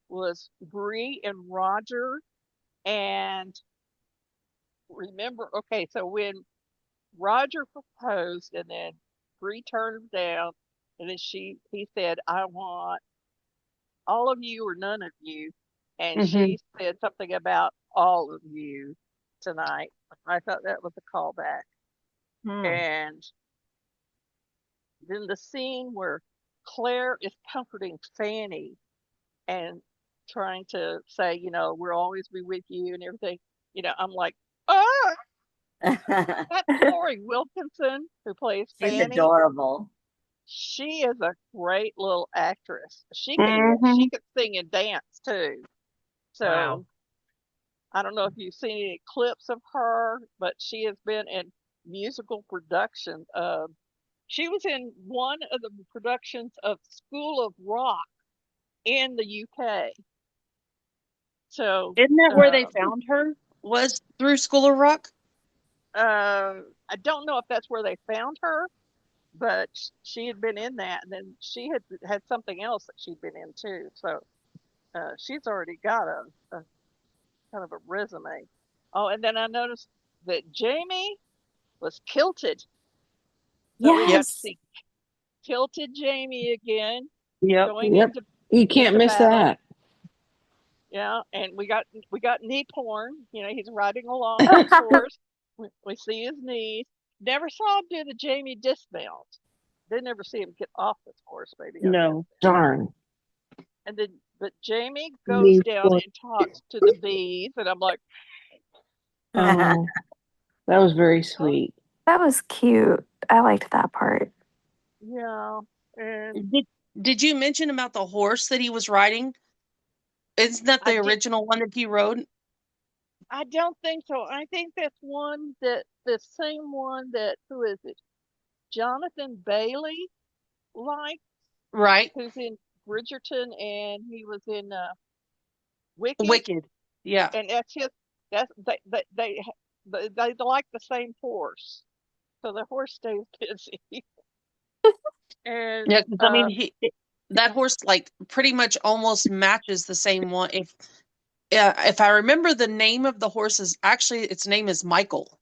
was Bree and Roger. And remember, okay, so when Roger proposed and then Bree turned him down, and then he said, I want all of you or none of you. And Mm-hmm. she said something about all of you tonight. I thought that was a callback. Hmm. And then the scene where Claire is comforting Fanny and trying to say, we'll always be with you and everything. I'm like, oh, that's Lori Wilkinson who plays She's Fanny. adorable. She is a great little actress. She could Mm-hmm. she could sing and dance too. Wow. So I don't know if you've seen any clips of her, but she has been in musical productions. She was in one of the productions of School of Rock in the UK. So Isn't that where they uh, found her? Was through School of Rock? I don't know if that's where they found her, but she had been in that, and then she had something else that she'd been in too. So she's already got a kind of a resume. Oh, and then I noticed that Jamie was kilted, so we Yep. got to Yes. see kilted Jamie again Yep. going Yep. You can't into miss battle. that. Yeah, and we got knee porn. He's riding along on his horse. We see his knees. Never saw him do the Jamie dismount. Did never see him get off his horse. Maybe I missed No. it. Darn. And then, but Jamie goes Me down too. and talks to the bees, and I'm like, Oh, that was very oh, sweet. That was cute. I liked that part. yeah. And Did you mention about the horse that he was riding? Isn't that I the did. original one that he rode? I don't think so. I think that's the same one that who is it? Jonathan Bailey, like Right. who's in Bridgerton, and he was in Wicked, Wicked. Yeah. and that's his. That's they like the same horse, so the horse stays busy. And Yeah, 'cause I mean, that horse like pretty much almost matches the same one. If I remember the name of the horse is actually its name is Michael.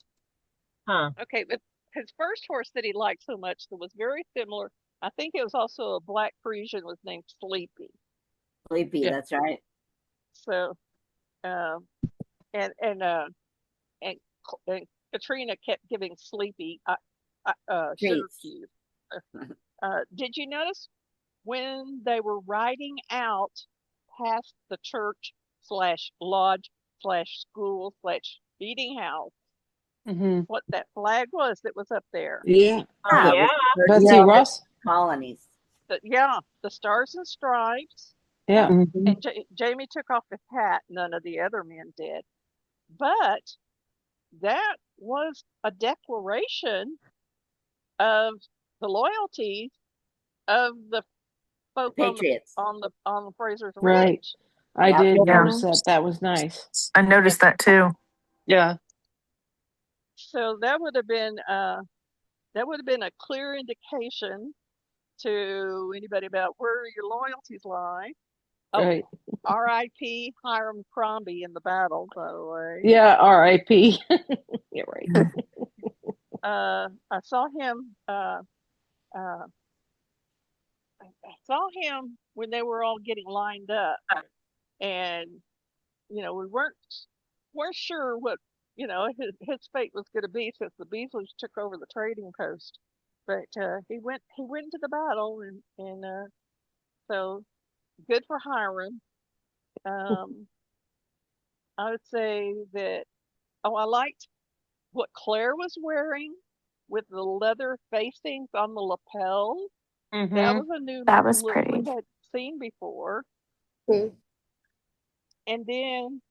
Huh. okay, but his first horse that he liked so much that was very similar. I think it was also a black Parisian was named Sleepy. Sleepy, Yeah. that's right. So um, and and uh, and, and Katrina kept giving Sleepy sugar Treats. cubes. Did you notice when they were riding out past the church slash lodge slash school slash meeting house, Mm-hmm. what that flag was that was up there? Yeah. Oh Yeah, it yeah. was Betsy yeah, Ross. colonies. Yeah, the stars and stripes. Yeah. Mm-hmm. And Jamie took off his hat. None of the other men did. But that was a declaration of the loyalty of the The folk on the Patriots. Fraser's Right. Ridge. I Yep. did Yeah. notice that. That was nice. I noticed that too. Yeah. So that would have been a clear indication to anybody about where your loyalties lie. Oh, Right. R.I.P. Hiram Crombie in the battle, by the way. Yeah. R.I.P. Yeah. Right. I saw him. Uh, I saw him when they were all getting lined up, and we weren't sure what his fate was going to be since the Beasleys took over the trading post. But he went into the battle, and so good for Hiram. Um, I would say that. Oh, I liked what Claire was wearing with the leather facings on the lapel. That Mm-hmm. was a new That was look we pretty. had seen before. Hmm. And then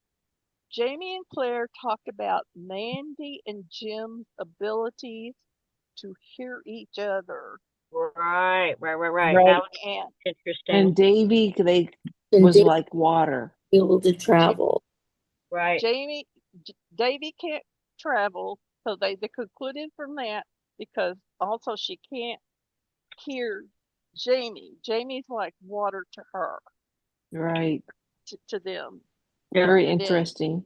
Jamie and Claire talked about Mandy and Jim's abilities to hear each other. Right. That Right. was And interesting. And Davy, they And was they like water. be able to travel. Right. Jamie, Davy can't travel, so they concluded from that because also she can't hear Jamie. Jamie's like water to her, Right. to them. Very And then interesting.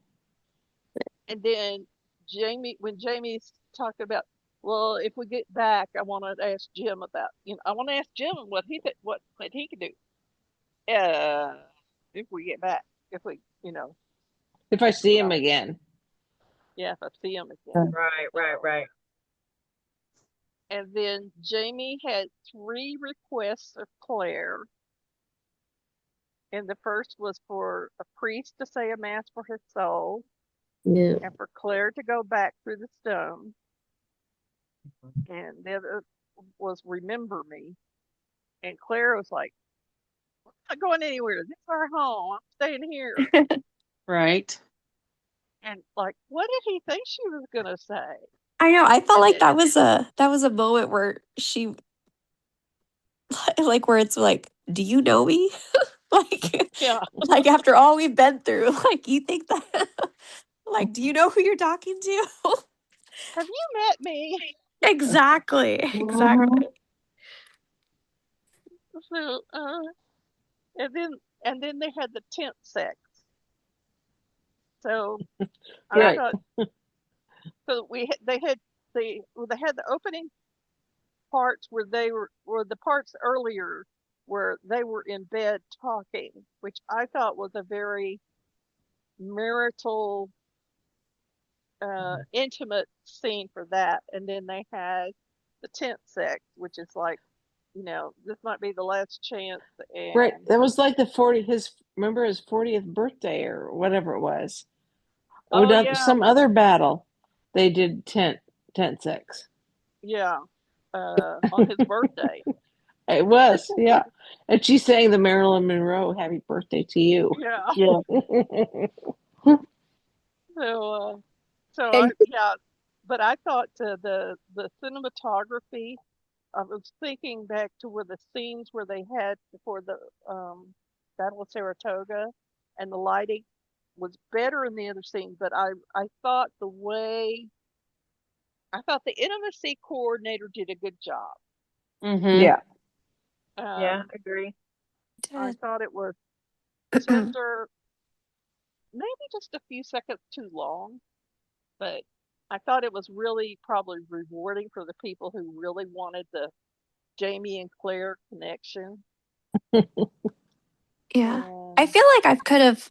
and then Jamie, when Jamie's talking about, well, if we get back, I want to ask Jim about, I want to ask Jim what he could do. If we get back, if we, If I see him uh, again. yeah, if I see him again. So, Right. and then Jamie had three requests of Claire. And the first was for a priest to say a mass for his soul Yeah. and for Claire to go back through the stone. And the other was remember me. And Claire was like, I'm not going anywhere. This is our home. I'm staying here. Right. And like, what did he think she was gonna say? I know. I felt And like then that was a moment where she like where it's like, do you know me? like yeah, like after all we've been through, like you think that like do you know who you're talking to? have you met me? Exactly. Exactly. So, and then they had the tent sex. So I Right. thought so they had the opening parts where were the parts earlier where they were in bed talking, which I thought was a very marital, intimate scene for that. And then they had the tent sex, which is like, this might be the last chance. Right. And That was like the 40 his remember his 40th birthday or whatever it was. Or oh not yeah, some other battle. They did tent sex. yeah, on his birthday, It was, yeah. And she sang the Marilyn Monroe "Happy Birthday to You." yeah. Yeah. So, And yeah, but I thought the cinematography. I was thinking back to where the scenes where they had before the Battle of Saratoga, and the lighting was better in the other scene. But I thought the intimacy coordinator did a good job. Mm-hmm. Yeah. Yeah, Um, agree. I Did. thought it was tender, maybe just a few seconds too long, but I thought it was really probably rewarding for the people who really wanted the Jamie and Claire connection. Yeah. I And feel like I could have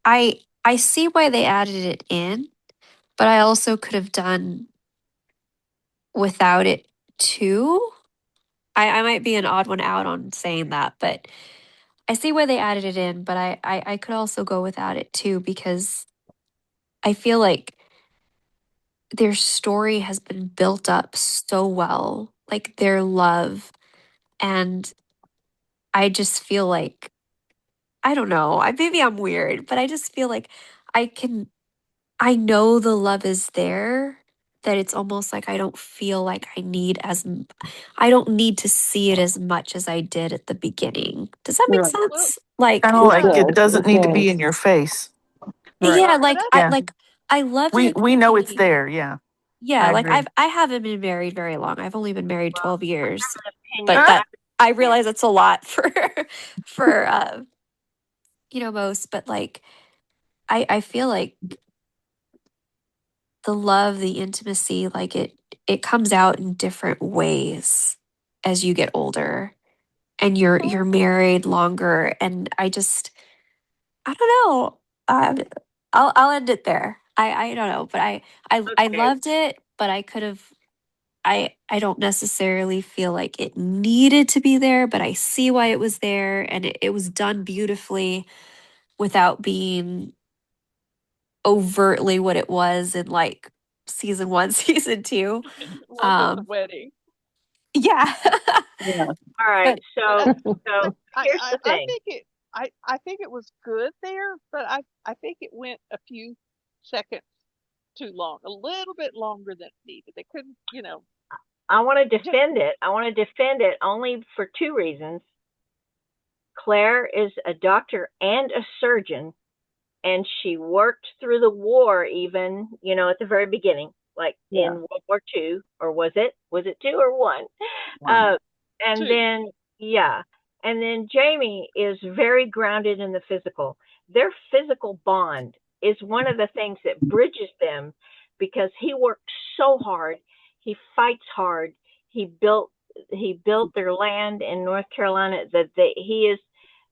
I see why they added it in, but I also could have done without it too. I might be an odd one out on saying that, but I see why they added it in, but I could also go without it too because I feel like their story has been built up so well, like their love. And I just feel like, I don't know, maybe I'm weird, but I just feel like I can, I know the love is there, that it's almost like I don't feel like I don't need to see it as much as I did at the beginning. Does that make Right. well, sense? Kind Like, of It like it does. It doesn't need to be does. in your face. Right. yeah, right, but like I Yeah. I loved it We at the we know it's beginning. there. Yeah. Yeah, I like agree. I haven't been married very long. I've only been married Well, 12 years. But opinion. Huh? I that I opinion. realize it's a lot for for most, but like I feel like the love, the intimacy, like it comes out in different ways as you get older and you're oh, married longer and I don't know. I'll end it there. I don't know, but I Okay. loved it, but I could have I don't necessarily feel like it needed to be there, but I see why it was there and it was done beautifully without being overtly what it was in like season one, season two. it wasn't the Um wedding. yeah. Yeah. All right. but But So but so here's the I thing. think I think it was good there, but I think it went a few seconds too long, a little bit longer than it needed. They couldn't, I want to defend it. I want to defend it only for two reasons. Claire is a doctor and a surgeon, and she worked through the war even, at the very beginning, like in World War II, or was it two or one? And Two. then, and then Jamie is very grounded in the physical. Their physical bond is one of the things that bridges them, because he worked so hard. He fights hard. He built their land in North Carolina, that he is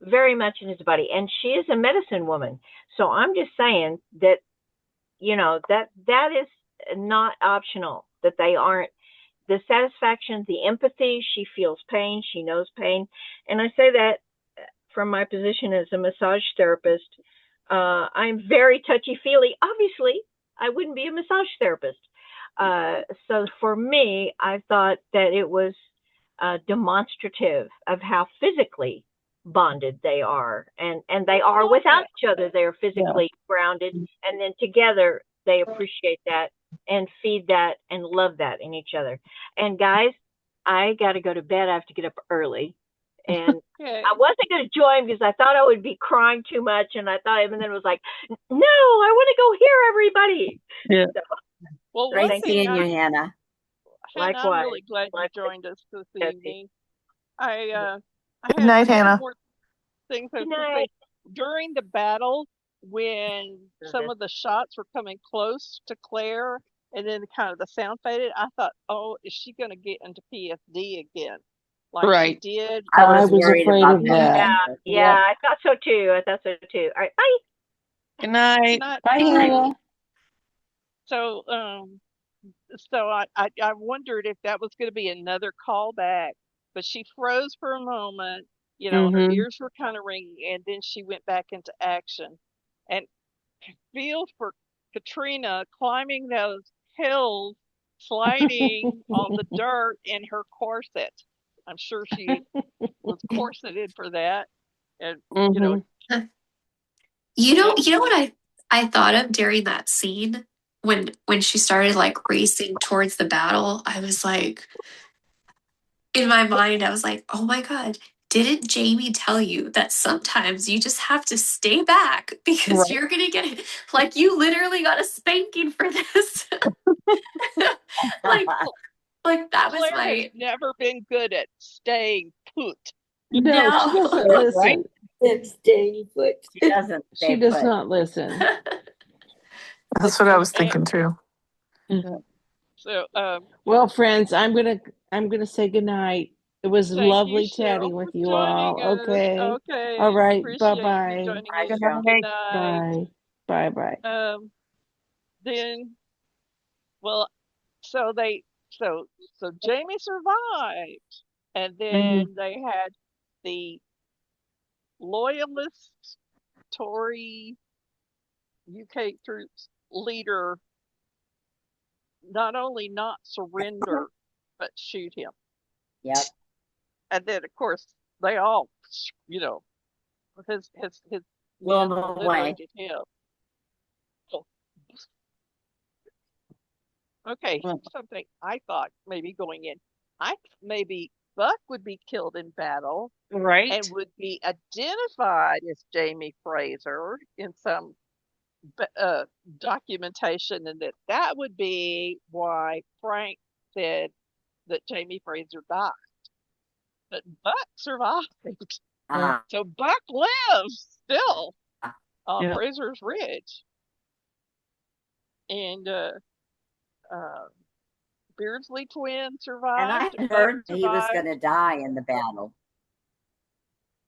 very much in his body, and she is a medicine woman. So I'm just saying that, that is not optional, that they aren't. The satisfaction, the empathy, she feels pain, she knows pain. And I say that from my position as a massage therapist. I'm very touchy-feely. Obviously, I wouldn't be a massage therapist. So for me, I thought that it was demonstrative of how physically bonded they are, and they are without each other. They're physically grounded, and then together they appreciate that and feed that and love that in each other. And guys, I got to go to bed. I have to get up early, and I wasn't going to join because I thought I would be crying too much, and then it was like, no, I want to go hear everybody. Yeah. So, Well, Great seeing you, Hannah. Hannah, Likewise. I'm really glad you joined us this evening. I Good had night, two Hannah. more things I was Good going to night. say. During the battle, when some of the shots were coming close to Claire, and then kind of the sound faded, I thought, oh, is she going to get into PSD again? Like she did. I was worried afraid about of that. Yeah, I thought so too. All right, bye. Good night. Not Bye, Hannah. so I wondered if that was going to be another callback, but she froze for a moment. Her ears were kind of ringing, and then she went back into action. And feel for Katrina climbing those hills, sliding on the dirt in her corset. I'm sure she was corseted for that. And You know what I thought of during that scene when she started like racing towards the battle. I was like, in my mind, I was like, oh my God, didn't Jamie tell you that sometimes you just have to stay back because you're going to get like, you literally got a spanking for this. like that was Claire has never been good at staying put. No, she doesn't listen. Staying put. She doesn't. She does not listen. That's what I was thinking too. So, well, friends, I'm gonna say goodnight. It was lovely chatting with you all. Okay. Okay. All right. Appreciate you Bye-bye. joining Bye, us. Cheryl. Good night. Bye. Bye. Then, well, so Jamie survived, and then they had the loyalist Tory UK troops leader not only not surrender but shoot him. Yep. And then of course they all, his Blown men away. obliterated him. Oh. Okay, something I thought maybe going in. Maybe Buck would be killed in battle, Right. and would be identified as Jamie Fraser in some documentation, and that would be why Frank said that Jamie Fraser died. But Buck survived. So Buck lives still on Fraser's Ridge. And Beardsley twin survived. And I heard he was going to die in the battle.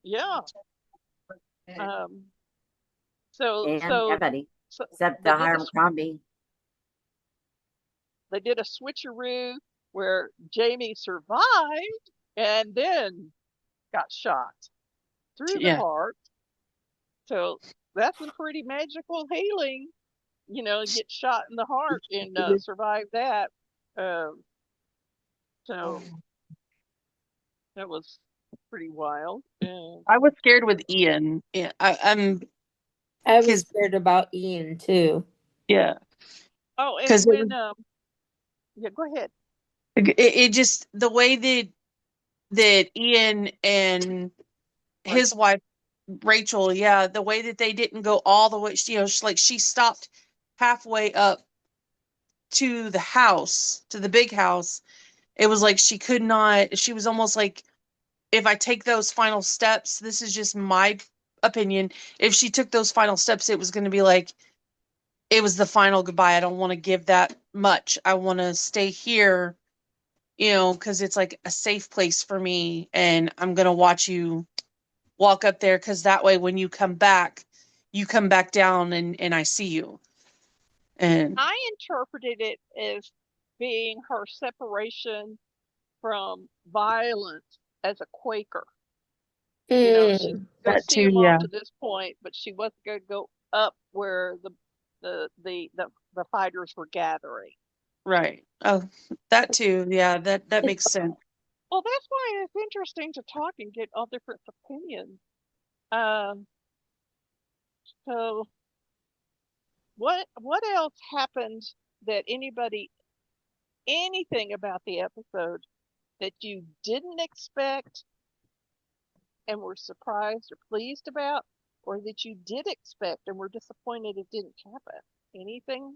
Yeah. Everybody except the Hiram Crombie. They did a switcheroo where Jamie survived and then got shot through the heart. So that's a pretty magical healing, get shot in the heart and survive that. So that was pretty wild. I was scared with Ian. Yeah, I was scared about Ian too. Yeah. Oh, and when yeah, go ahead. It just the way that Ian and his wife Rachel, yeah, the way that they didn't go all the way, like she stopped halfway up to the house, to the big house. It was like she could not, she was almost like, if I take those final steps, this is just my opinion. If she took those final steps, it was going to be like, it was the final goodbye. I don't want to give that much. I want to stay here, because it's like a safe place for me. And I'm going to watch you walk up there because that way when you come back down and I see you. And I interpreted it as being her separation from violence as a Quaker. She's going to that see too, him off yeah. to this point, but she wasn't going to go up where the fighters were gathering. Right. Oh, that too. Yeah, that makes sense. Well, that's why it's interesting to talk and get all different opinions. Um, so what else happened that anything about the episode that you didn't expect and were surprised or pleased about, or that you did expect and were disappointed it didn't happen? Anything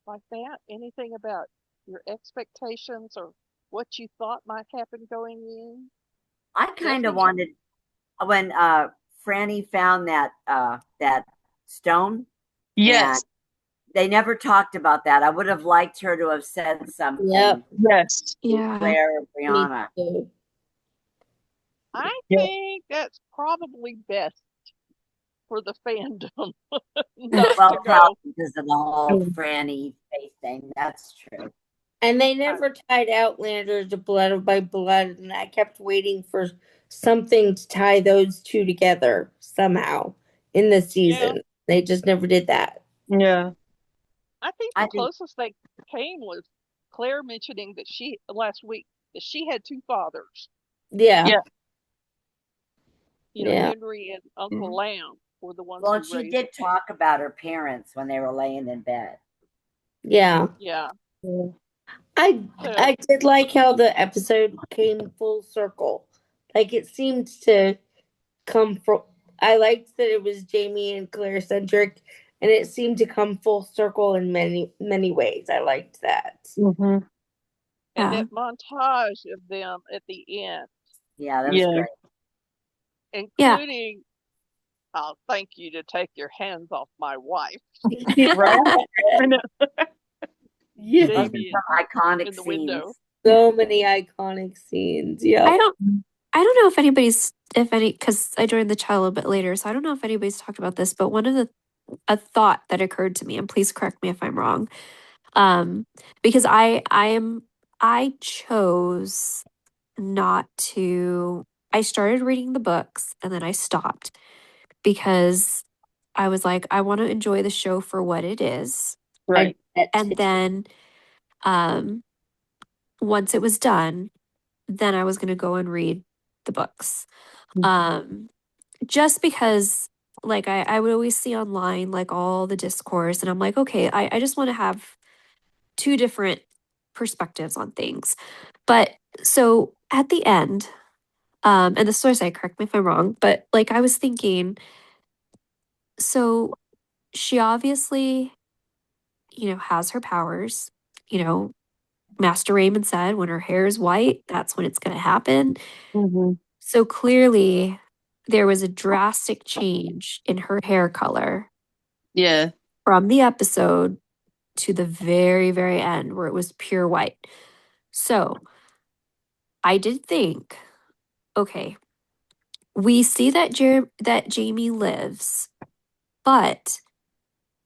like that? Anything about your expectations or what you thought might happen going in? I kind of Stephanie? wanted when Franny found that stone, and Yes. they never talked about that. I would have liked her to have said something. Yep. Yes. To Yeah. Claire or Me Brianna. too. I Yeah. think that's probably best for the fandom not Well, to go. probably because of the whole Franny face thing. That's true. And they never tied Outlander to Blood by Blood, and I kept waiting for something to tie those two together somehow in the season. Yeah. They just never did that. Yeah. I think the closest they came was Claire mentioning that last week that she had two fathers. Yeah. Yeah. Yeah. Henry and Uncle Lamb were the ones Well, who she raised did her. talk about her parents when they were laying in bed. Yeah. Yeah. I did like how the episode came full circle. Like it seemed to come from. I liked that it was Jamie and Claire centric, and it seemed to come full circle in many ways. I liked that. Mm-hmm. And that montage of them at the end. Yeah, that was great. Including, I'll thank you to take your hands off my wife. Right? I know. Yeah. Jamie iconic in the scenes. window. So many iconic scenes. Yeah. I don't know if any, because I joined the chat a little bit later, so I don't know if anybody's talked about this, but a thought that occurred to me, and please correct me if I'm wrong, because I chose not to. I started reading the books and then I stopped because I was like, I want to enjoy the show for what it is. Right. And then once it was done, then I was going to go and read the books. Just because like I would always see online like all the discourse and I'm like, okay, I just want to have two different perspectives on things. But so at the end, and the source, I correct me if I'm wrong, but like I was thinking, so she obviously, has her powers, Master Raymond said when her hair is white, that's when it's going to happen. Mm-hmm. So clearly there was a drastic change in her hair color. Yeah. From the episode to the very, very end where it was pure white. So I did think, okay, we see that that Jamie lives, but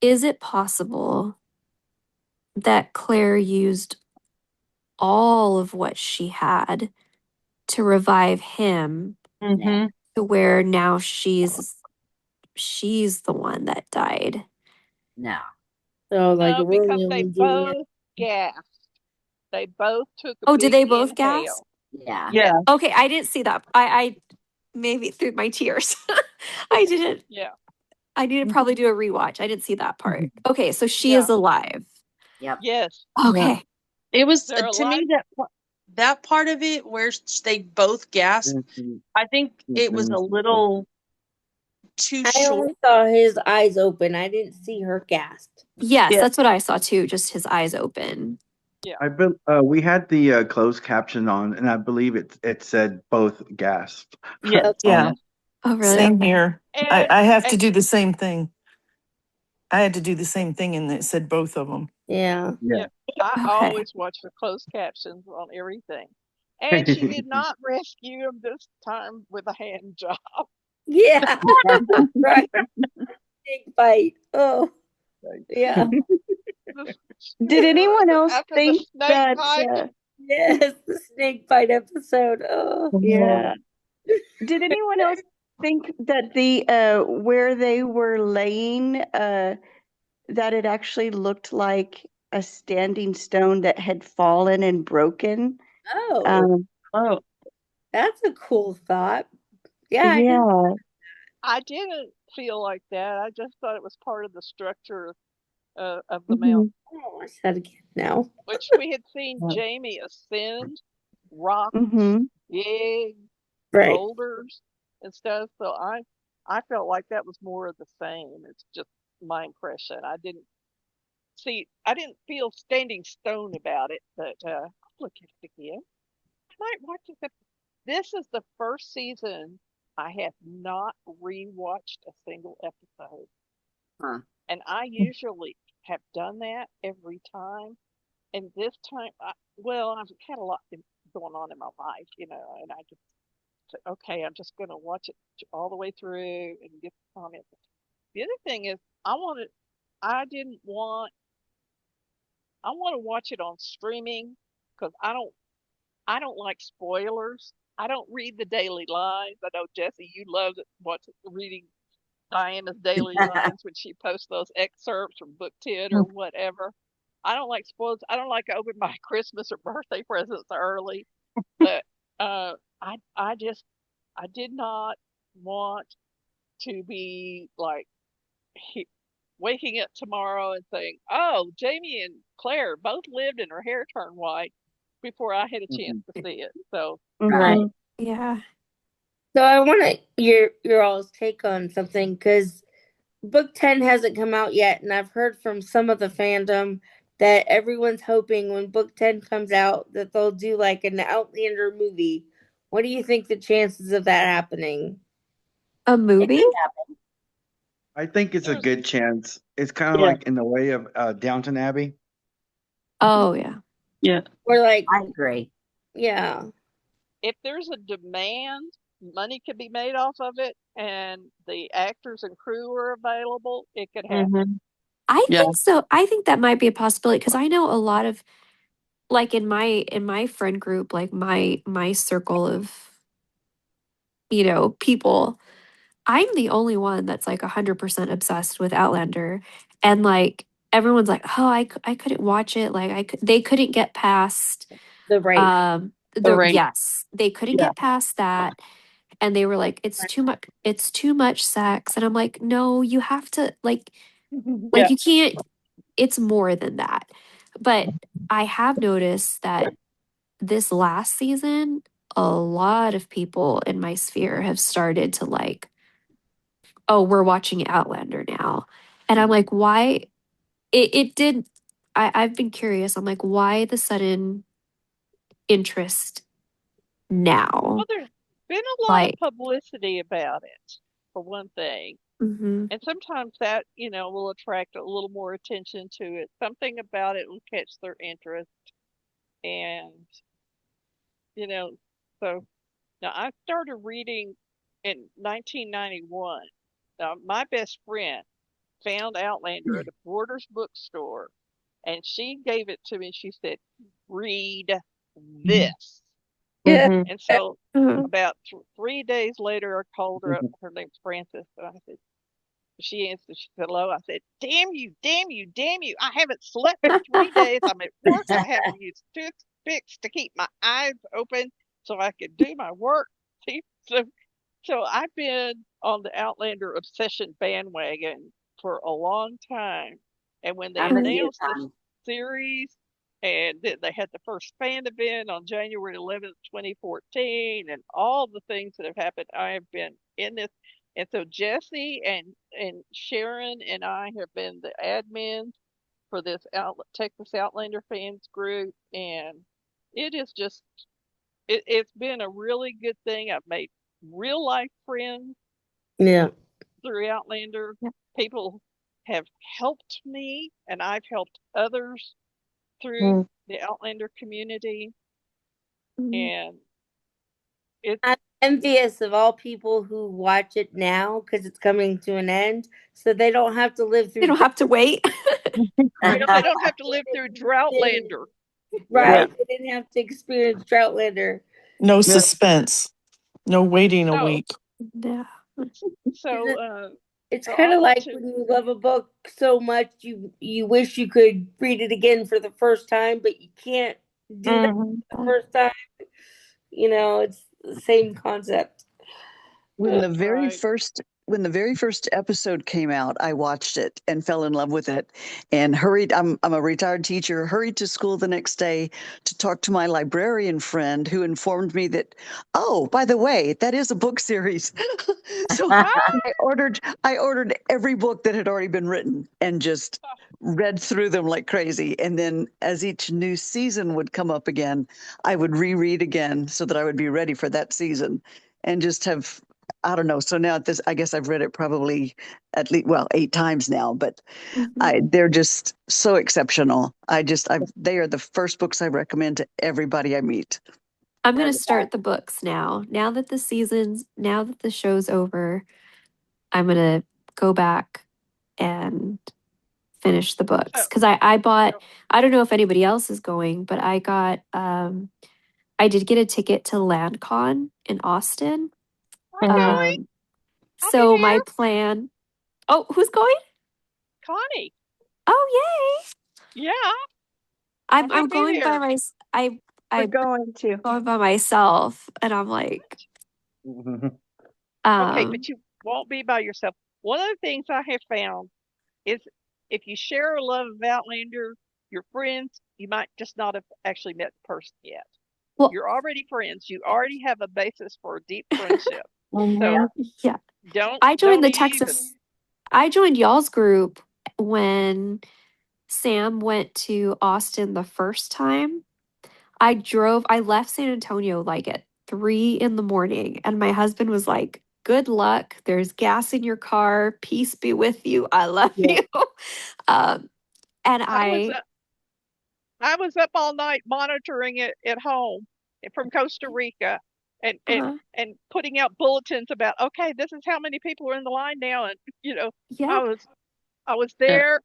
is it possible that Claire used all of what she had to revive him Mm-hmm. to where now she's the one that died? No. So like No, because Romeo they and Juliet. both gasped. They both took a Oh, big did they both inhale. gasp? Yeah. Yeah. Okay, I didn't see that. I maybe through my tears. I didn't. Yeah. I need to probably do a rewatch. I didn't see that part. Okay, so she is alive. Yep. Yes. Okay. It was They're to me alive. that part of it where they both gasped, I think it was a little too I short. only saw his eyes open. I didn't see her gasp. Yes, Yeah. that's what I saw too, just his eyes open. Yeah. We had the closed caption on, and I believe it said both gasped. Yeah. Yeah, Oh, really? same Okay. here. And I have to and do the same thing. I had to do the same thing, and it said both of them. Yeah. yeah, I Okay. always watch the closed captions on everything. And she did not rescue him this time with a hand job. Yeah. Right. Big fight. Oh, yeah. Did anyone else After the think snake that? bite. Yes, the snake fight episode. Oh, Yeah. Did anyone else think that the where they were laying that it actually looked like a standing stone that had fallen and broken? oh, Um, that's a cool thought. Yeah, I didn't. yeah. I didn't feel like that. I just thought it was part of the structure of the Mhm. mountain, I'll watch that again now. which we had seen Jamie ascend rocks, Mhm. big Right. boulders and stuff. So I felt like that was more of the same. It's just my impression. I didn't feel standing stone about it, but I'll look at it again. I might watch it. This is the first season I have not rewatched a single episode. Huh. And I usually have done that every time. And this time, I've had a lot going on in my life, and I just said, okay, I'm just going to watch it all the way through and get the comments. The other thing is, I didn't want, I want to watch it on streaming because I don't like spoilers. I don't read the daily lines. I know Jesse, you love reading Diana's daily lines when she posts those excerpts from book 10 or whatever. I don't like spoilers. I don't like to open my Christmas or birthday presents early. But I did not want to be like he, waking up tomorrow and saying, "Oh, Jamie and Claire both lived and her hair turned white," before I had a chance to see it. So Right. Mhm. Yeah. So I want your all's take on something because book 10 hasn't come out yet, and I've heard from some of the fandom that everyone's hoping when book 10 comes out that they'll do like an Outlander movie. What do you think the chances of that happening? A It movie? could happen. I think it's a there's good chance. It's kind of Yeah. like in the way of Downton Abbey. Oh, yeah. Yeah. Or like, I agree. yeah, if there's a demand, money could be made off of it, and the actors and crew are available, it could happen. Mm-hmm. I Yeah. think so. I think that might be a possibility because I know a lot of like in my friend group, like my circle of, people, I'm the only one that's like 100% obsessed with Outlander. And like everyone's like, "Oh, I couldn't watch it. Like they couldn't get past the rape. The the rate. yes, they couldn't Yeah. get past that and they were like it's too much sex." And I'm like, "No, you have to like Yeah. you can't, it's more than that." But I have noticed that this last season, a lot of people in my sphere have started to like, "Oh, we're watching Outlander now." And I'm like, why? It did. I've been curious. I'm like, why the sudden interest Well, now? there's been a lot of Like, publicity about it, for one thing. hmm And sometimes that, will attract a little more attention to it. Something about it will catch their interest. And, you know, so now I started reading in 1991. Now, my best friend found Outlander at a Borders bookstore, and she gave it to me. She said, "Read this." Yeah. Mm-hmm. And so uh, about 3 days later, I called her up. Her name's Frances. And I said, she answered, she said, "Hello." I said, "Damn you, damn you, damn you. I haven't slept for 3 days. I'm at work. I have to use toothpicks to keep my eyes open so I can do my work." See, so I've been on the Outlander obsession bandwagon for a long time. And when they I'm with you, announced the Tom. series and then they had the first fan event on January 11th, 2014, and all the things that have happened. I have been in this, and so Jesse and Sharon and I have been the admins for this Texas Outlander Fans group, and it is just it's been a really good thing. I've made real life friends Yeah. through Outlander. Yeah. People have helped me, and I've helped others through Mm. the Outlander community, Mhm. and it's I'm envious of all people who watch it now because it's coming to an end, so they don't have to live You through don't have to wait. they don't have to live through Droughtlander. right. They didn't have to experience Droughtlander. No Yeah. suspense. No waiting a No, week. Yeah. so It's so kind I of want like to. when you love a book so much you wish you could read it again for the first time, but you can't do that Mhm. the first time. It's the same concept. When the That's very right. first when the very first episode came out, I watched it and fell in love with it and hurried. I'm a retired teacher, hurried to school the next day to talk to my librarian friend who informed me that, oh, by the way, that is a book series. So I ordered every book that had already been written and just read through them like crazy. And then as each new season would come up again, I would reread again so that I would be ready for that season and just have, I don't know. So now at this, I guess I've read it probably at least, well, 8 times now, but Mhm. they're just so exceptional. They are the first books I recommend to everybody I meet. I'm gonna start the books now. Now that the show's over, I'm gonna go back and finish the books So, because I bought. so I don't know if anybody else is going, but I did get a ticket to LandCon in Austin. I'm Mhm. going. Um, I'll be so my there. plan. Oh, who's going? Connie. Oh, yay! Yeah, I'm gonna I'm be going by there. my. We're I going to. going by myself, and I'm like, Mhm. Okay, um, but you won't be by yourself. One of the things I have found is if you share a love of Outlander, your friends, you might just not have actually met the person yet. well, You're already friends. You already have a basis for a deep friendship. Mhm. So yeah. don't I joined don't the even. Texas. I joined y'all's group when Sam went to Austin the first time. I left San Antonio like at 3 in the morning, and my husband was like, "Good luck. There's gas in your car. Peace be with you. I love Yeah. you." um, and I was I, I was up all night monitoring it at home from Costa Rica, and and uh, and putting out bulletins about, okay, this is how many people are in the line now, and yeah, I was I was Yeah. there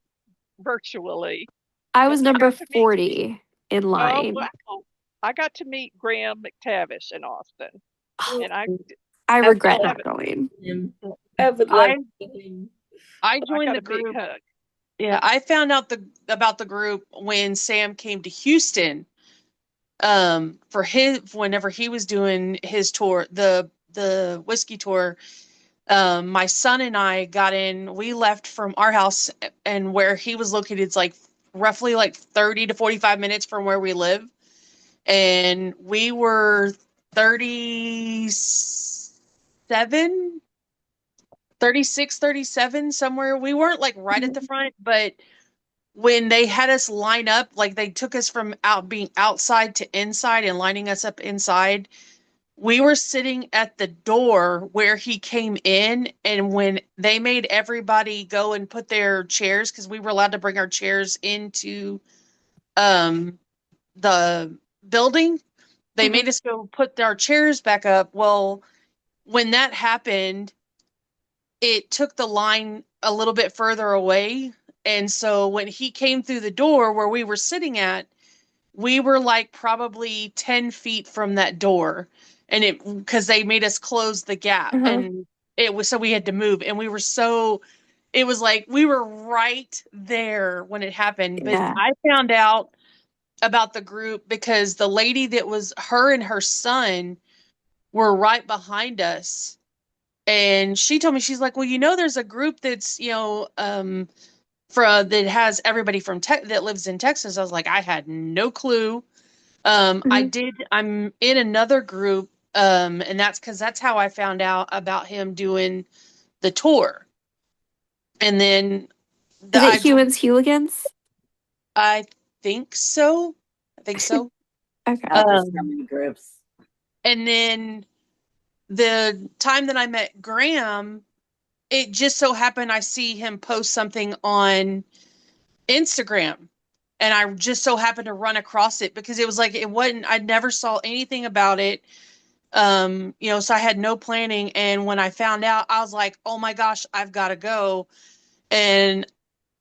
virtually, I but was I number got to meet. 40 in Oh line. wow! I got to meet Graham McTavish in Austin, and I I I've regret still loved not haven't. going. him. I would love I to meet him. I I joined got the a big group. hug. Yeah, I found out about the group when Sam came to Houston. For his whenever he was doing his tour, the whiskey tour. My son and I got in. We left from our house, and where he was located, it's like roughly like 30 to 45 minutes from where we live, and we were 37, 36, 37 somewhere. We weren't like right at the front, but when they had us line up, like they took us from out being outside to inside and lining us up inside, we were sitting at the door where he came in. And when they made everybody go and put their chairs, because we were allowed to bring our chairs into um the building, they Uh-huh. made us go put our chairs back up. Well, when that happened, it took the line a little bit further away. And so when he came through the door where we were sitting at, we were like probably 10 feet from that door. And it, because they made us close the gap, Uh-huh. and it was so we had to move. And we were so, it was like we were right there when it happened. But Yeah. I found out about the group because the lady that was her and her son were right behind us, and she told me, she's like, well, there's a group that's that has everybody from that lives in Texas. I was like, I had no clue. I'm in another group, and that's how I found out about him doing the tour. And then Is it Humans Hooligans? I think so. I think so. Okay. Oh, there's so many groups. And then the time that I met Graham, it just so happened I see him post something on Instagram, and I just so happened to run across it because it was like I never saw anything about it. So I had no planning, and when I found out, I was like, oh my gosh, I've got to go. And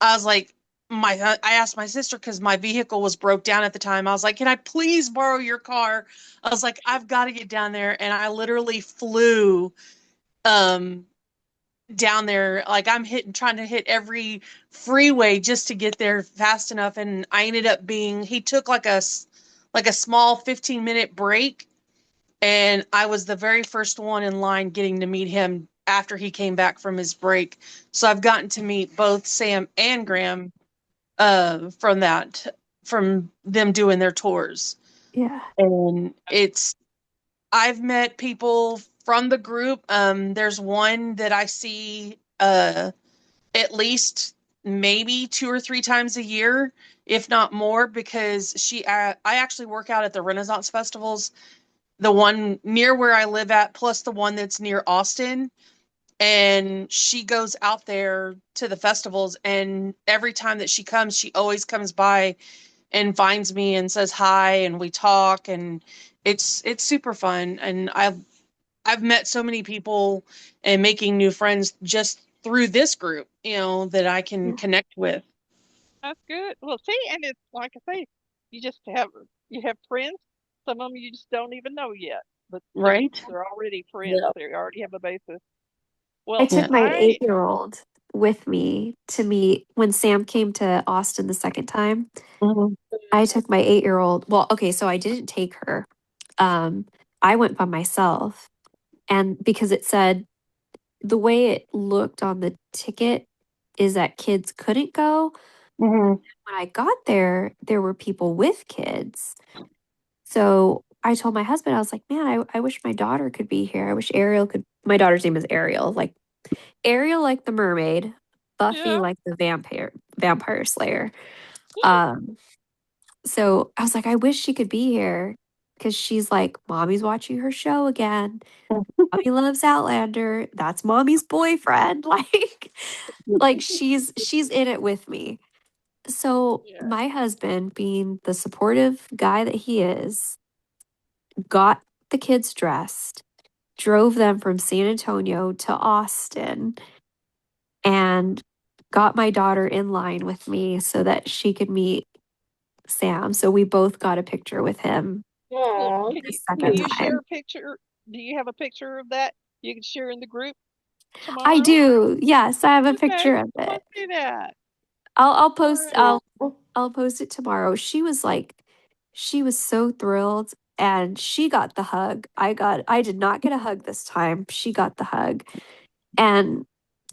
I was like, I asked my sister because my vehicle was broke down at the time. I was like, can I please borrow your car? I was like, I've got to get down there. And I literally flew down there. Like trying to hit every freeway just to get there fast enough. And I ended up he took like a small 15-minute break. And I was the very first one in line getting to meet him after he came back from his break. So I've gotten to meet both Sam and Graham from them doing their tours. Yeah. And I've met people from the group. There's one that I see at least maybe 2 or 3 times a year, if not more, because I actually work out at the Renaissance festivals, the one near where I live at, plus the one that's near Austin. And she goes out there to the festivals, and every time that she comes, she always comes by and finds me and says hi, and we talk, and it's super fun. And I've met so many people and making new friends just through this group, that I can connect with. That's good. Well, see, and it's like I say, you just you have friends. Some of them you just don't even know yet, but Right? they're already friends. Yeah. They already have a basis. I Well, Yeah. took my 8-year-old with me to meet when Sam came to Austin the second time. Mhm. I took my 8-year-old. Well, okay, so I didn't take her. Um, I went by myself. And because it said the way it looked on the ticket is that kids couldn't go. Mhm. When I got there, there were people with kids. So I told my husband, I was like, man, I wish my daughter could be here. I wish Ariel could. My daughter's name is Ariel, like Ariel, like the mermaid, Buffy, yeah. like the vampire slayer. So I was like, I wish she could be here because she's like, mommy's watching her show again. Mommy loves Outlander. That's mommy's boyfriend. Like she's in it with me. So Yeah. my husband, being the supportive guy that he is, got the kids dressed, drove them from San Antonio to Austin, and got my daughter in line with me so that she could meet Sam. So we both got a picture with him Well, Aw, the can second you share time. a picture? Do you have a picture of that you can share in the group I tomorrow? do. Yes, I have a Okay, picture of I want it. to see that. I'll All post right. I'll post it tomorrow. She was so thrilled and she got the hug. I did not get a hug this time. She got the hug. And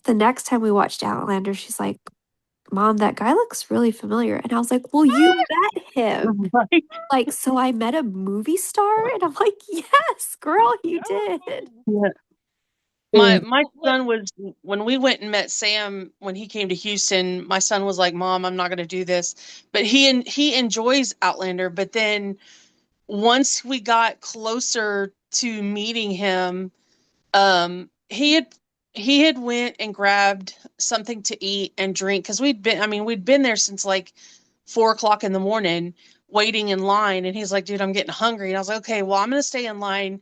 the next time we watched Outlander, she's like, Mom, that guy looks really familiar. And I was like, well, you met him. Right. Like, so I met a movie star? And I'm like, yes, girl, you Oh, did. Yeah. mm, My well, look. son was when we went and met Sam when he came to Houston. My son was like, "Mom, I'm not going to do this," but he enjoys Outlander. But then once we got closer to meeting him, he had went and grabbed something to eat and drink because we'd been there since like 4 o'clock in the morning waiting in line, and he's like, "Dude, I'm getting hungry," and I was like, "Okay, well, I'm going to stay in line.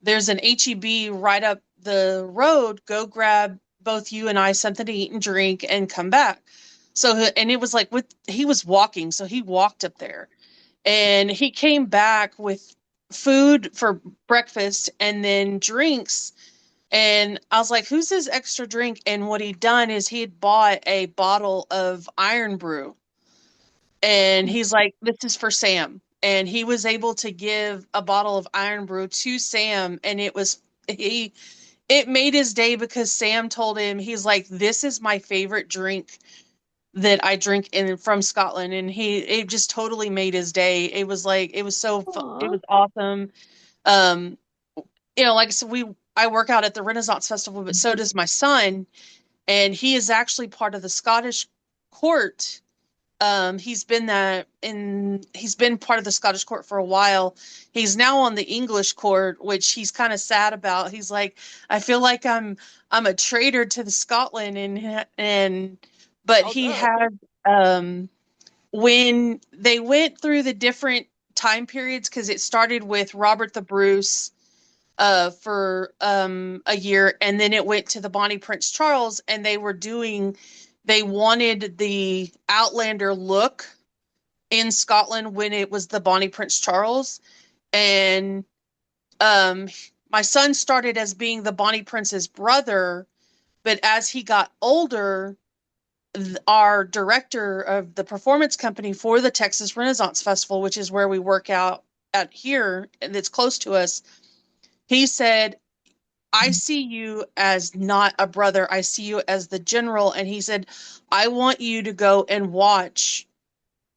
There's an HEB right up the road. Go grab both you and I something to eat and drink and come back." So, and it was like he was walking, so he walked up there and he came back with food for breakfast and then drinks. And I was like, who's this extra drink? And what he'd done is he had bought a bottle of Iron Brew. And he's like, this is for Sam. And he was able to give a bottle of Iron Brew to Sam. And it made his day because Sam told him, he's like, this is my favorite drink that I drink in from Scotland, and it just totally made his day. It was like it was so it was awesome. Um, like I said, I work out at the Renaissance Festival, but so does my son, and he is actually part of the Scottish court. He's been part of the Scottish court for a while. He's now on the English court, which he's kind of sad about. He's like, I feel like I'm a traitor to the Scotland, but he had when they went through the different time periods, because it started with Robert the Bruce for a year, and then it went to the Bonnie Prince Charles, and they wanted the Outlander look in Scotland when it was the Bonnie Prince Charles. And my son started as being the Bonnie Prince's brother, but as he got older, our director of the performance company for the Texas Renaissance Festival, which is where we work out at here, and it's close to us, he said, I see you as not a brother. I see you as the general. And he said, I want you to go and watch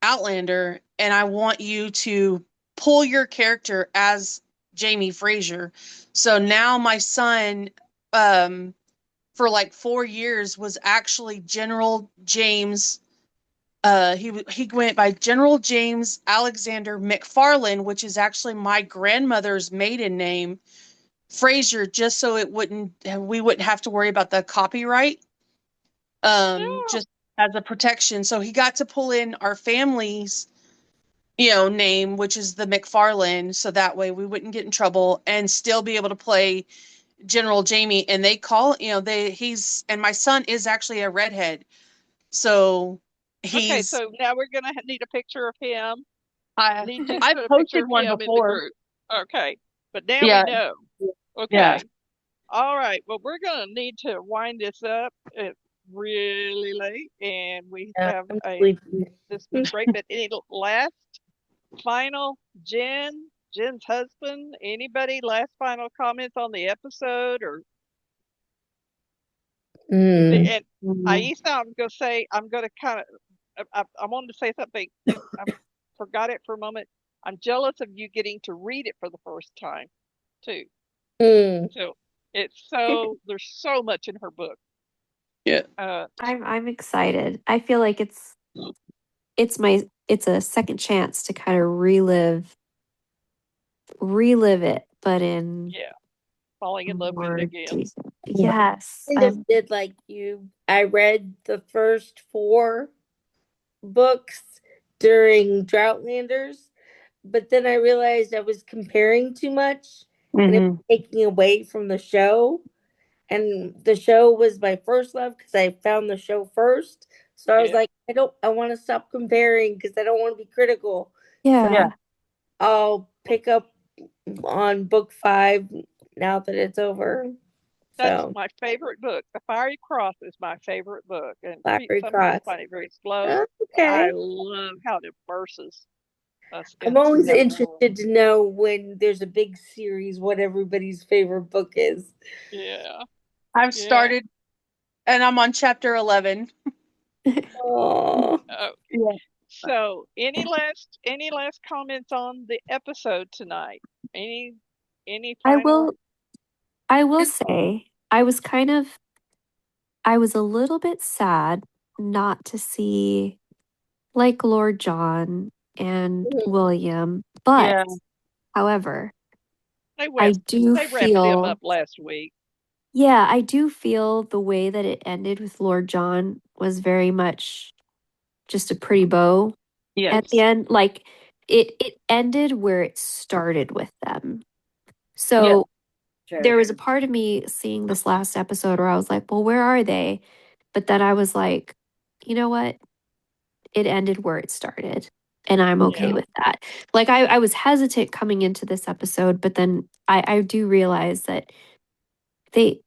Outlander, and I want you to pull your character as Jamie Fraser. So now my son, for like 4 years, was actually General James. He went by General James Alexander McFarlane, which is actually my grandmother's maiden name, Fraser, just so we wouldn't have to worry about the copyright. Just as a protection. So he got to pull in our family's, name, which is the McFarlane, so that way we wouldn't get in trouble and still be able to play General Jamie. And they call, and my son is actually a redhead. So Okay, so now we're gonna need a picture of him. I've Need you to put a picture posted of one him in the before. group. Okay, but now we Yeah. know. Okay. Yeah. All right. Well, we're gonna need to wind this up. It's really late, and we have I'm a. sleepy. This has been great. But any last final, Jen's husband, anybody last final comments on the episode or? And Aisa, I'm gonna say I'm gonna kind of. I wanted to say something. I forgot it for a moment. I'm jealous of you getting to read it for the first time, too. So there's so much in her book. Yeah. I'm excited. I feel like it's a second chance to kind of relive it, but in falling in love with it again. Yes. I just did like you. I read the first 4 books during Droughtlanders, but then I realized I was comparing too much and it was taking away from the show. And the show was my first love because I found the show first. So I was like, I want to stop comparing because I don't want to be critical. Yeah. So I'll pick up on book 5 now that it's over. That's my favorite book. The Fiery Cross is my favorite book. And Fiery some Cross. people find it very slow. Okay. I love how it immerses us. I'm always interested to know when there's a big series what everybody's favorite book is. Yeah. I've started, and I'm on chapter 11. Oh. Yeah. So, any last comments on the episode tonight? Any final? I will say I was a little bit sad not to see like Lord John and William, but however, I do they wrapped them up feel last week. yeah, I do feel the way that it ended with Lord John was very much just a pretty bow at the end. Like it ended where it started with them. So there was a part of me seeing this last episode where I was like, well, where are they? But then I was like, you know what? It ended where it started. And I'm okay with that. Like I was hesitant coming into this episode, but then I do realize that they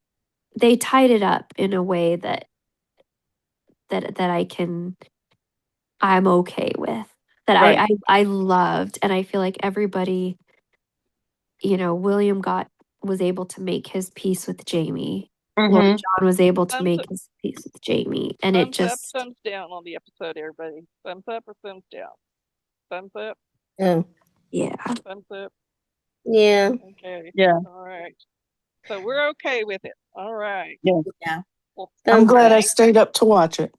tied it up in a way that I'm okay with. That I loved. And I feel like everybody, William was able to make his peace with Jamie. Lord Mhm. John was able to Thumbs make up, his peace with Jamie, and it thumbs up, just thumbs down on the episode, everybody. Thumbs up or thumbs down? Thumbs up, Oh, yeah. thumbs up. yeah. Okay. Yeah. All right. So we're okay with it. All right. Yeah. Yeah. Well, I'm Thumbs glad up. I stayed up to watch it.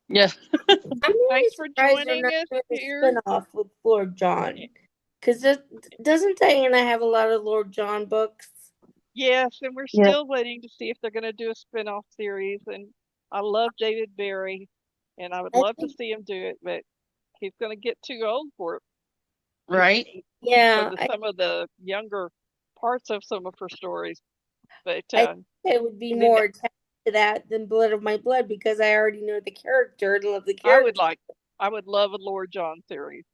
Yeah. I'm really thanks for surprised they're joining not us doing a here. spinoff with Lord John. Because doesn't Diana have a lot of Lord John books? Yes, and we're Yeah. still waiting to see if they're going to do a spin-off series. And I love David Barry, and I would I love to think, see him do it, but he's going to get too old for it Right. for yeah, some of the younger parts of some of her stories. But I think I would be and then more attached to that than Blood of My Blood because I already know the character and love the I would character. love a Lord John series.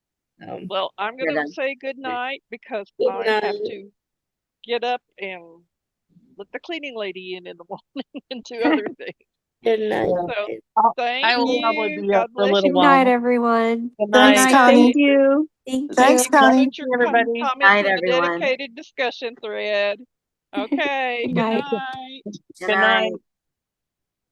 Um, Well, I'm going Good. to say good night because good I have night. to get up and let the cleaning lady in the morning and do other things. Good night. Yeah. So I thank will probably you. be up God for a bless little you. Good night, while. everyone. Good Good night. Thanks, night. Thank Connie. you. Thank Thanks, you. You can Connie. put your Everybody. comments Night, in the everyone. dedicated discussion thread. Okay. Good Good night. night. Good Good night. night.